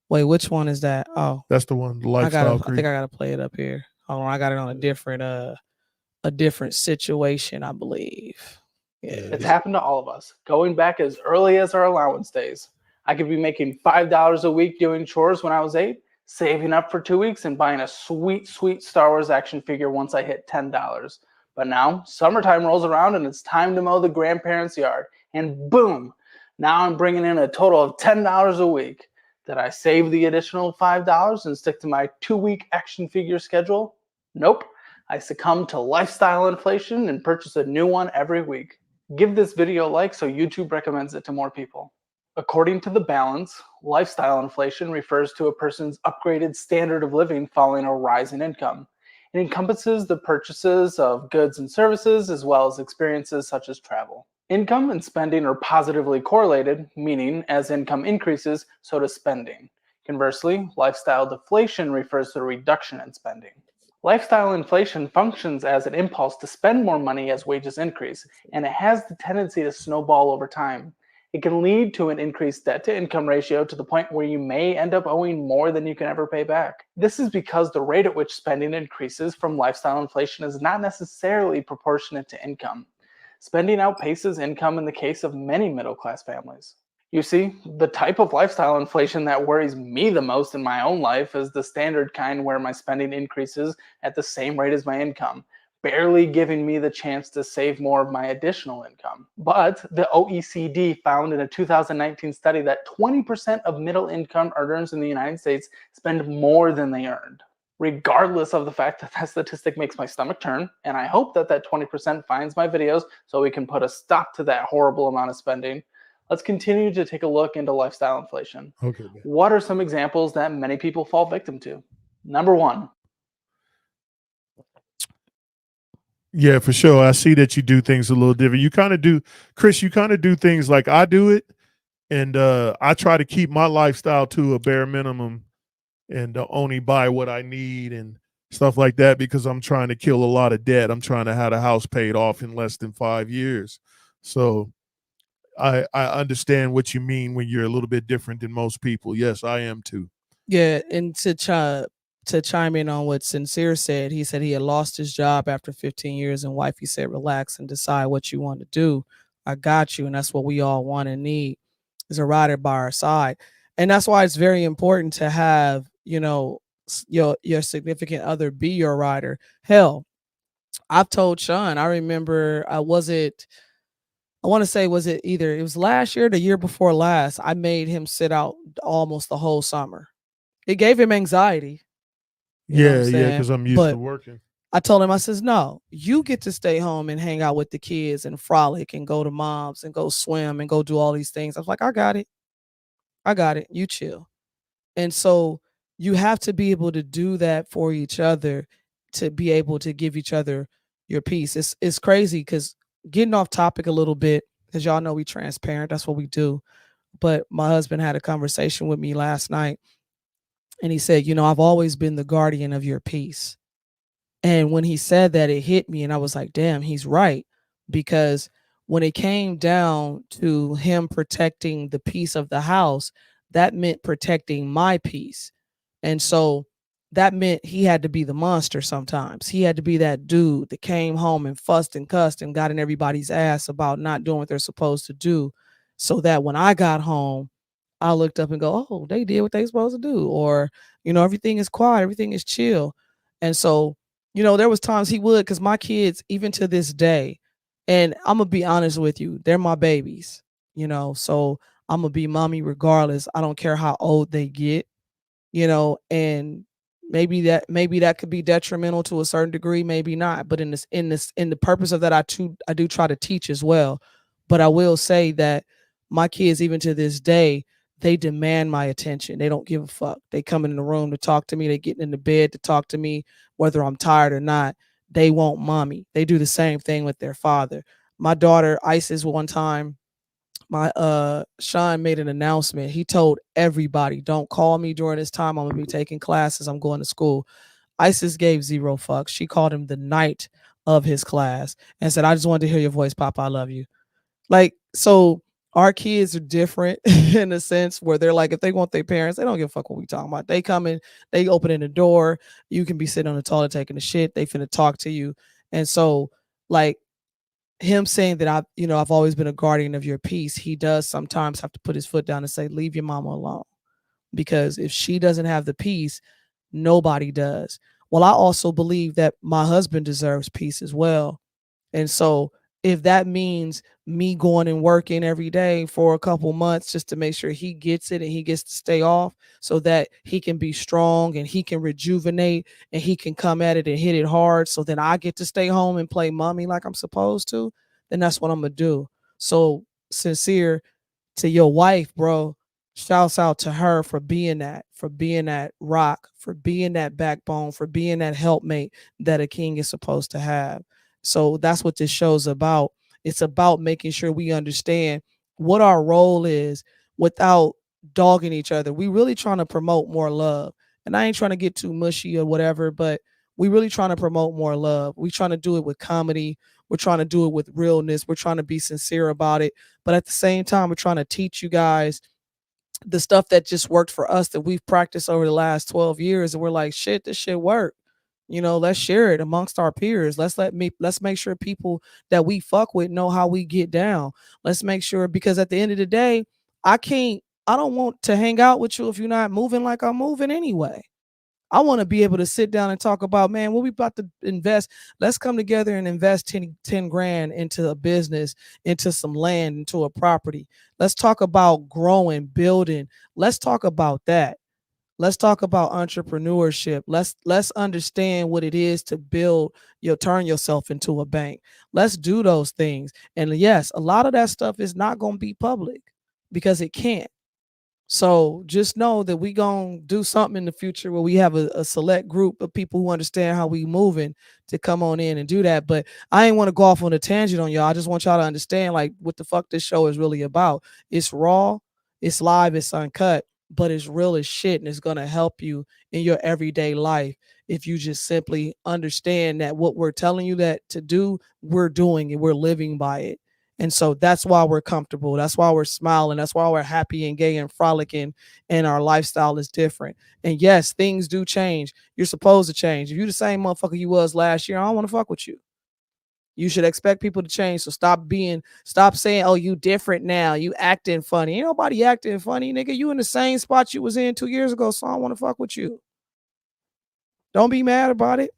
Wait, which one is that? Oh. That's the one, the lifestyle creep. I think I got to play it up here. Hold on. I got it on a different situation, I believe. Yeah. It's happened to all of us, going back as early as our allowance days. I could be making $5 a week doing chores when I was 8, saving up for 2 weeks and buying a sweet, sweet Star Wars action figure once I hit $10. But now, summertime rolls around and it's time to mow the grandparents' yard. And boom, now I'm bringing in a total of $10 a week. Did I save the additional $5 and stick to my 2-week action figure schedule? Nope. I succumbed to lifestyle inflation and purchase a new one every week. Give this video a like so YouTube recommends it to more people. According to The Balance, lifestyle inflation refers to a person's upgraded standard of living following a rise in income. It encompasses the purchases of goods and services as well as experiences such as travel. Income and spending are positively correlated, meaning as income increases, so does spending. Conversely, lifestyle deflation refers to a reduction in spending. Lifestyle inflation functions as an impulse to spend more money as wages increase, and it has the tendency to snowball over time. It can lead to an increased debt-to-income ratio to the point where you may end up owing more than you can ever pay back. This is because the rate at which spending increases from lifestyle inflation is not necessarily proportionate to income. Spending outpaces income in the case of many middle-class families. You see, the type of lifestyle inflation that worries me the most in my own life is the standard kind where my spending increases at the same rate as my income, barely giving me the chance to save more of my additional income. But the OECD found in a 2019 study that 20% of middle-income earners in the United States spend more than they earned. Regardless of the fact that that statistic makes my stomach turn, and I hope that that 20% finds my videos so we can put a stop to that horrible amount of spending. Let's continue to take a look into lifestyle inflation. Okay. Man. What are some examples that many people fall victim to? Number 1. Yeah, for sure. I see that you do things a little different. You kind of do, Chris, you kind of do things like I do it. And I try to keep my lifestyle to a bare minimum and only buy what I need and stuff like that because I'm trying to kill a lot of debt. I'm trying to have a house paid off in less than 5 years. So I understand what you mean when you're a little bit different than most people. Yes, I am too. Yeah, and to chime in on what Sincere said, he said he had lost his job after 15 years, and wifey said, relax and decide what you want to do. I got you, and that's what we all want and need is a rider by our side. And that's why it's very important to have, your significant other be your rider. Hell, I've told Sean, I remember, I want to say, was it was last year, or the year before last, I made him sit out almost the whole summer. It gave him anxiety. You know what I'm Yeah, saying? because I'm used to But working. I told him, I says, no, you get to stay home and hang out with the kids and frolic and go to mom's and go swim and go do all these things. I was like, I got it. I got it. You chill. And so you have to be able to do that for each other, to be able to give each other your peace. It's crazy because, getting off topic a little bit, because y'all know we transparent. That's what we do. But my husband had a conversation with me last night, and he said, I've always been the guardian of your peace. And when he said that, it hit me, and I was like, damn, he's right. Because when it came down to him protecting the peace of the house, that meant protecting my peace. And so that meant he had to be the monster sometimes. He had to be that dude that came home and fussed and cussed and got in everybody's ass about not doing what they're supposed to do. So that when I got home, I looked up and go, oh, they did what they supposed to do. Or, everything is quiet, everything is chill. And so, there was times he would, because my kids, even to this day, and I'm gonna be honest with you, they're my babies, so I'm gonna be mommy regardless. I don't care how old they get, and maybe that could be detrimental to a certain degree, maybe not. But in the purpose of that, I do try to teach as well. But I will say that my kids, even to this day, they demand my attention. They don't give a fuck. They come in the room to talk to me. They get in the bed to talk to me, whether I'm tired or not. They want mommy. They do the same thing with their father. My daughter Isis, one time, my Sean made an announcement. He told everybody, don't call me during this time. I'm gonna be taking classes. I'm going to school. Isis gave zero fucks. She called him the night of his class and said, I just wanted to hear your voice, Papa. I love you. Like, so our kids are different in a sense where they're like, if they want their parents, they don't give a fuck what we talking about. They come in, they open in the door. You can be sitting on the toilet taking a shit. They finna talk to you. And so, like, him saying that I've always been a guardian of your peace, he does sometimes have to put his foot down and say, leave your mama alone. Because if she doesn't have the peace, nobody does. Well, I also believe that my husband deserves peace as well. And so if that means me going and working every day for a couple months just to make sure he gets it and he gets to stay off so that he can be strong and he can rejuvenate and he can come at it and hit it hard, so then I get to stay home and play mommy like I'm supposed to, then that's what I'm going to do. So, Sincere, to your wife, bro, shouts out to her for being that rock, for being that backbone, for being that helpmate that a king is supposed to have. So that's what this show's about. It's about making sure we understand what our role is without dogging each other. We really trying to promote more love. And I ain't trying to get too mushy or whatever, but we really trying to promote more love. We trying to do it with comedy. We're trying to do it with realness. We're trying to be sincere about it. But at the same time, we're trying to teach you guys the stuff that just worked for us that we've practiced over the last 12 years. And we're like, shit, this shit worked. Let's share it amongst our peers. Let's make sure people that we fuck with know how we get down. Let's make sure, because at the end of the day, I don't want to hang out with you if you're not moving like I'm moving anyway. I want to be able to sit down and talk about, man, what we about to invest. Let's come together and invest 10 grand into a business, into some land, into a property. Let's talk about growing, building. Let's talk about that. Let's talk about entrepreneurship. Let's understand what it is to turn yourself into a bank. Let's do those things. And yes, a lot of that stuff is not going to be public because it can't. So just know that we gonna do something in the future where we have a select group of people who understand how we moving to come on in and do that. But I ain't want to go off on a tangent on y'all. I just want y'all to understand like what the fuck this show is really about. It's raw, it's live, it's uncut, but it's real as shit, and it's gonna help you in your everyday life if you just simply understand that what we're telling you that to do, we're doing it, we're living by it. And so that's why we're comfortable. That's why we're smiling. That's why we're happy and gay and frolicking, and our lifestyle is different. And yes, things do change. You're supposed to change. If you're the same motherfucker you was last year, I don't want to fuck with you. You should expect people to change. So stop saying, oh, you different now. You acting funny. Ain't nobody acting funny, nigga. You in the same spot you was in 2 years ago, so I don't want to fuck with you. Don't be mad about it.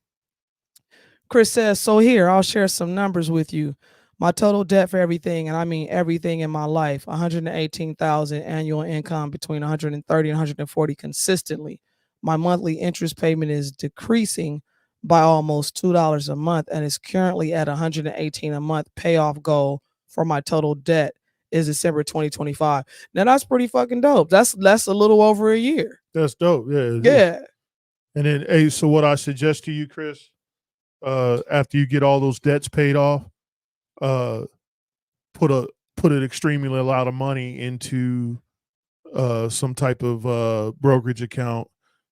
Chris says, so here, I'll share some numbers with you. My total debt for everything, and I mean everything in my life, 118,000 annual income between 130 and 140 consistently. My monthly interest payment is decreasing by almost $2 a month and is currently at 118 a month. Payoff goal for my total debt is December 2025. Now that's pretty fucking dope. That's a little over a year. That's dope. Yeah. it is. Yeah. And then, hey, so what I suggest to you, Chris, after you get all those debts paid off, put an extremely lot of money into some type of brokerage account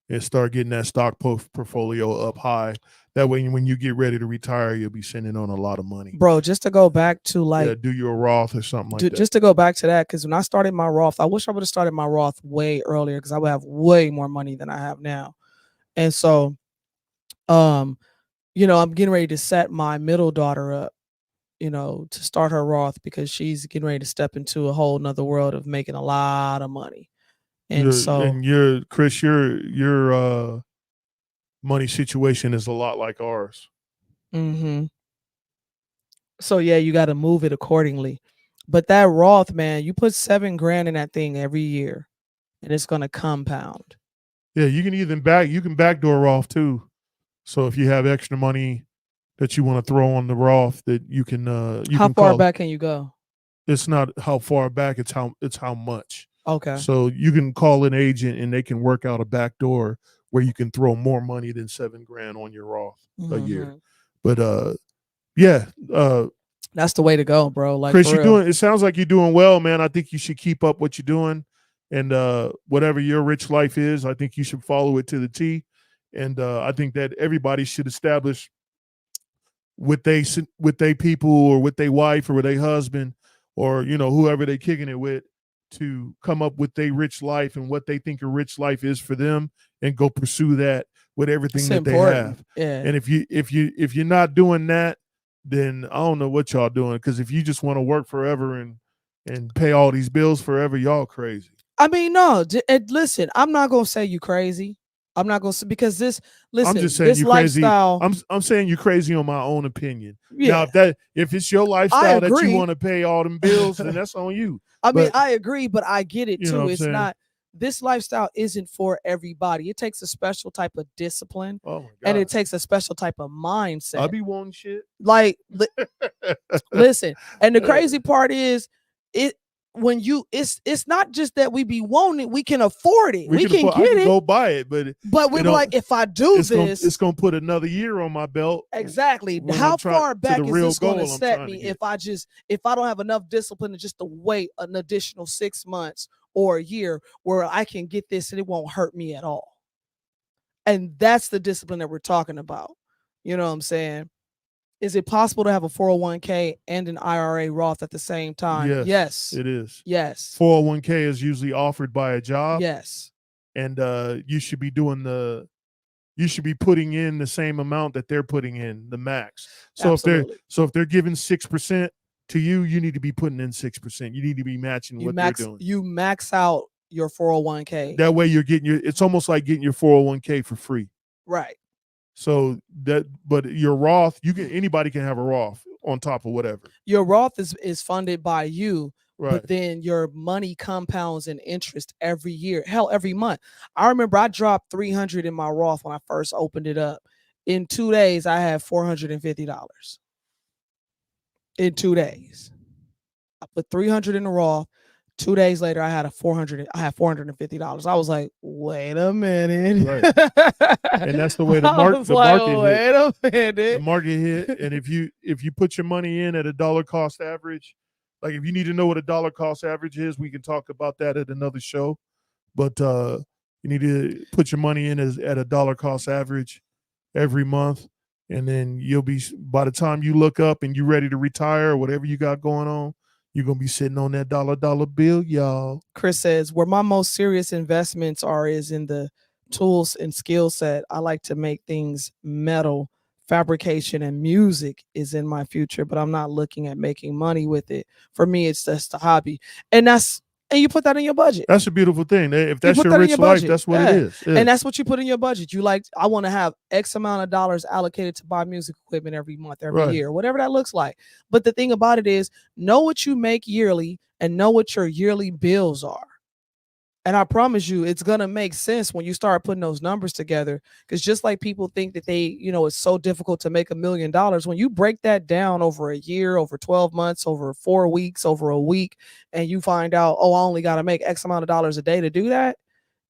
and start getting that stock portfolio up high. That way, when you get ready to retire, you'll be sending on a lot of money. Bro, just to go back to like do your Roth or something like that. Just to go back to that, because when I started my Roth, I wish I would have started my Roth way earlier because I would have way more money than I have now. And so, I'm getting ready to set my middle daughter up, to start her Roth because she's getting ready to step into a whole nother world of making a lot of money. And Chris, your money situation is a lot like ours. Mm-hmm. So yeah, you got to move it accordingly. But that Roth, man, you put $7,000 in that thing every year, and it's gonna compound. Yeah, you can backdoor Roth too. So if you have extra money that you want to throw on the Roth, that you can How far back can you go? It's not how far back, it's how much. Okay. So you can call an agent and they can work out a backdoor where you can throw more money than $7,000 on your Roth a year. But that's the way to go, bro. Like, Chris, it sounds like you're doing well, man. I think you should keep up what you're doing, and whatever your rich life is, I think you should follow it to the T. And I think that everybody should establish with they people or with their wife or with their husband or whoever they kicking it with, to come up with their rich life and what they think a rich life is for them, and go pursue that with everything that they have. Yeah. And if you're not doing that, then I don't know what y'all doing. Because if you just want to work forever and pay all these bills forever, y'all crazy. I mean, no. Listen, I'm not gonna say you crazy. I'm not gonna say, because this. Listen, I'm just saying you crazy. I'm saying you crazy on my own opinion. Yeah. Now, if it's your lifestyle that you want to pay all them bills, then that's on you. I mean, I agree, but I get it too. It's not. This lifestyle isn't for everybody. It takes a special type of discipline, and it takes a special type of mindset. I'll be wanting shit. Like, listen, and the crazy part is, it's not just that we be wanting it, we can afford it. We can get it. Go buy it, but we're like, if I do it's gonna put another year on my belt. Exactly. How far back is this going to set me if I don't have enough discipline to wait an additional 6 months or a year where I can get this and it won't hurt me at all? And that's the discipline that we're talking about. You know what I'm saying? Is it possible to have a 401k and an IRA Roth at the same time? Yes. It is. Yes. 401k is usually offered by a job. Yes. And you should be putting in the same amount that they're putting in, the max. So if they're giving 6% to you, you need to be putting in 6%. You need to be matching what they're doing. You max out your 401k. That way you're getting it's almost like getting your 401k for free. Right. So but your Roth, anybody can have a Roth on top of whatever. Your Roth is funded by you, right? But then your money compounds in interest every year. Hell, every month. I remember I dropped $300 in my Roth when I first opened it up. In 2 days, I had $450. In 2 days, I put $300 in the Roth. 2 days later, I had $450. I was like, wait a minute. Right. And that's the way the market hit. The market hit. And if you put your money in at a dollar cost average, like if you need to know what a dollar cost average is, we can talk about that at another show. But you need to put your money in at a dollar cost average every month. And then you'll be, by the time you look up and you're ready to retire or whatever you got going on, you're going to be sitting on that dollar bill, y'all. Chris says, where my most serious investments is in the tools and skill set. I like to make things metal, fabrication, and music is in my future, but I'm not looking at making money with it. For me, it's just a hobby. And that's and you put that in your budget. That's a beautiful thing. If that's put your that in rich your life, budget. that's what Yeah. it is. Yeah. And that's what you put in your budget. You like, I want to have X amount of dollars allocated to buy music equipment every month, every Right. year, whatever that looks like. But the thing about it is, know what you make yearly and know what your yearly bills are. And I promise you, it's going to make sense when you start putting those numbers together. Because just like people think that they, it's so difficult to make $1 million, when you break that down over a year, over 12 months, over 4 weeks, over a week, and you find out, oh, I only got to make X amount of dollars a day to do that,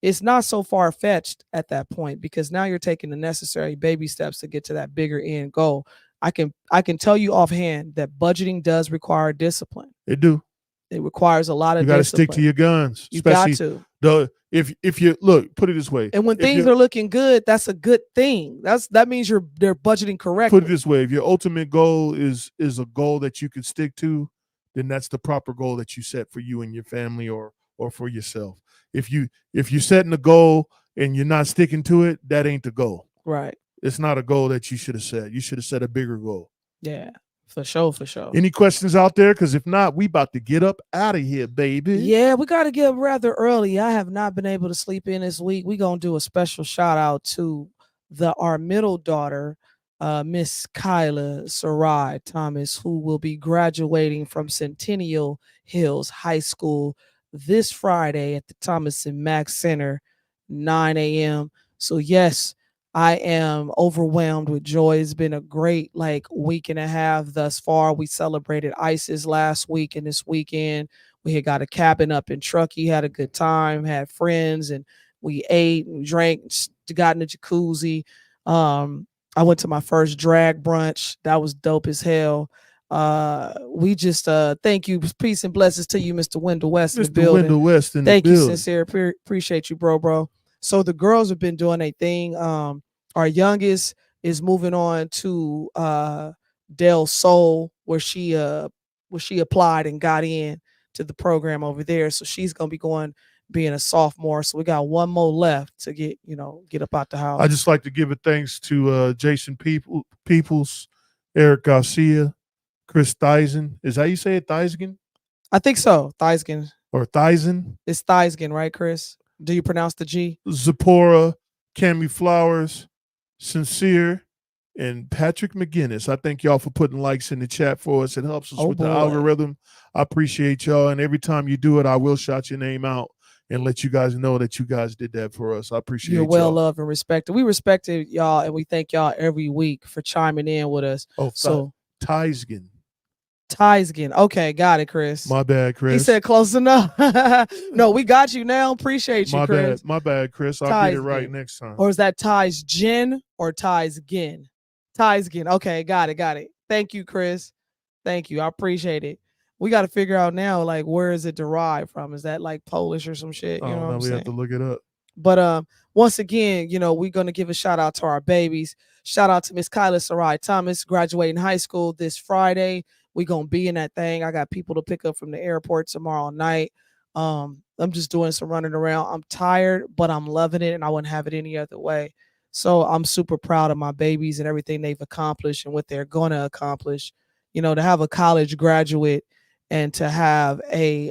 it's not so far-fetched at that point, because now you're taking the necessary baby steps to get to that bigger end goal. I can tell you offhand that budgeting does require discipline. It do. It requires a lot of You got to discipline. stick to your guns. You got Especially to. If you look, put it this way. And when things are looking good, that's a good thing. That means they're budgeting correctly. Put it this way: if your ultimate goal is a goal that you can stick to, then that's the proper goal that you set for you and your family, or for yourself. If you're setting a goal and you're not sticking to it, that ain't the goal. Right. It's not a goal that you should have set. You should have set a bigger goal. Yeah. For sure. Any questions out there? Because if not, we about to get up out of here, baby. Yeah, we got to get up rather early. I have not been able to sleep in this week. We're going to do a special shout out to our middle daughter, Miss Kyla Sarai Thomas, who will be graduating from Centennial Hills High School this Friday at the Thomas and Mack Center, 9 a.m. So yes, I am overwhelmed with joy. It's been a great week and a half thus far. We celebrated ISIS last week, and this weekend we had got a cabin up in Truckee, had a good time, had friends, and we ate and drank, got in the jacuzzi. I went to my first drag brunch. That was dope as hell. We just thank you. Peace and blessings to you, Mr. Wendell West in the building. Wendell West in thank the you, building. sincere. Appreciate you, bro. So the girls have been doing a thing. Our youngest is moving on to Del Sol, where she applied and got in to the program over there. So she's gonna be being a sophomore. So we got one more left to get up out the house. I just like to give a thanks to Jason Peoples, Eric Garcia, Chris Theisen. Is that how you say it? Theisgen? I think so. Theisgen. Or Theisen? It's Theisgen, right, Chris? Do you pronounce the G? Zipporah, Cami Flowers, Sincere, and Patrick McGinnis. I thank y'all for putting likes in the chat for us. It helps us with the algorithm. I appreciate y'all. And every time you do it, I will shout your name out and let you guys know that you guys did that for us. I appreciate You're well y'all. loved and respected. We respected y'all, and we thank y'all every week for chiming in with us. Oh, so Theisgen. Okay, got it, Chris. My bad, Chris. He said close enough. No, we got you now. Appreciate you, Chris. My bad, Chris. I'll get it right next time. Or is that Theisgen or Theisgen? Theisgen. Okay, got it. Thank you, Chris. Thank you. I appreciate it. We got to figure out now, where is it derived from? Is that Polish or some shit? You know what I'm saying? We have to look it up. But once again, we're going to give a shout out to our babies. Shout out to Miss Kyla Sarai Thomas, graduating high school this Friday. We're going to be in that thing. I got people to pick up from the airport tomorrow night. I'm just doing some running around. I'm tired, but I'm loving it, and I wouldn't have it any other way. So I'm super proud of my babies and everything they've accomplished and what they're going to accomplish. To have a college graduate and to have a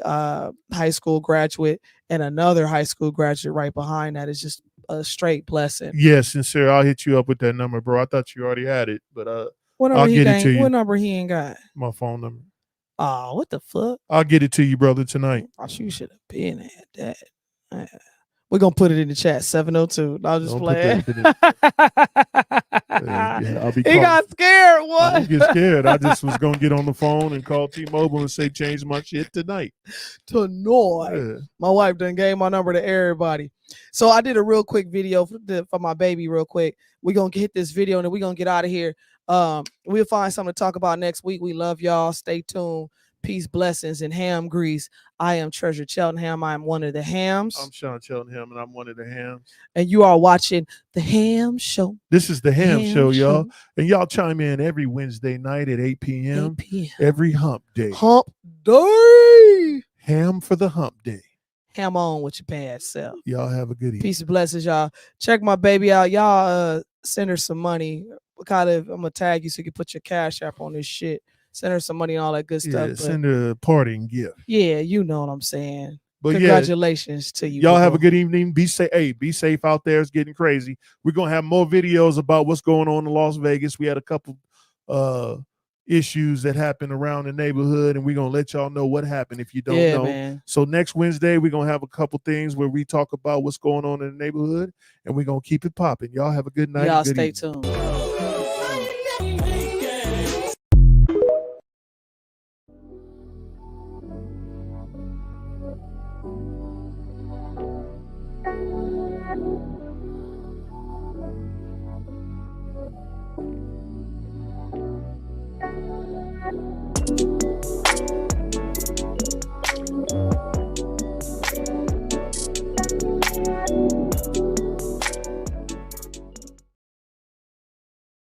high school graduate and another high school graduate right behind that is just a straight blessing. Yes, sincere. I'll hit you up with that number, bro. I thought you already had it, but what number I'll get it to you. What number he ain't got? My phone number. Oh, what the fuck? I'll get it to you, brother, tonight. I thought you should have been at that. We're going to put it in the chat, 702. I'll just play it. I'll be he got scared. What? I didn't get scared. I just was going to get on the phone and call T-Mobile and say, change my shit tonight. Yeah. My wife done gave my number to everybody. So I did a real quick video for my baby real quick. We're going to hit this video and then we're going to get out of here. We'll find something to talk about next week. We love y'all. Stay tuned. Peace, blessings, and ham grease. I am Treasure Cheltenham. I am one of the hams. I'm Sean Cheltenham, and I'm one of the hams. And you are watching The Ham Show. This is The Ham Show, y'all. And y'all chime in every Wednesday night at 8 p.m. Every hump day. Hump day. Ham for the hump day. Ham on with your bad self. Y'all have a good evening. Peace and blessings, y'all. Check my baby out. Y'all send her some money. I'm going to tag you so you can put your Cash App on this shit. Send her some money and all that good stuff. Send her a parting gift. Yeah, you know what I'm saying. But yeah, congratulations to you. y'all have a bro. good evening. Be safe. Hey, be safe out there. It's getting crazy. We're gonna have more videos about what's going on in Las Vegas. We had a couple issues that happened around the neighborhood, and we're gonna let y'all know what happened if you don't Yeah, know. man. So next Wednesday, we're gonna have a couple things where we talk about what's going on in the neighborhood, and we're gonna keep it popping. Y'all have a good night. Y'all and good stay evening. tuned.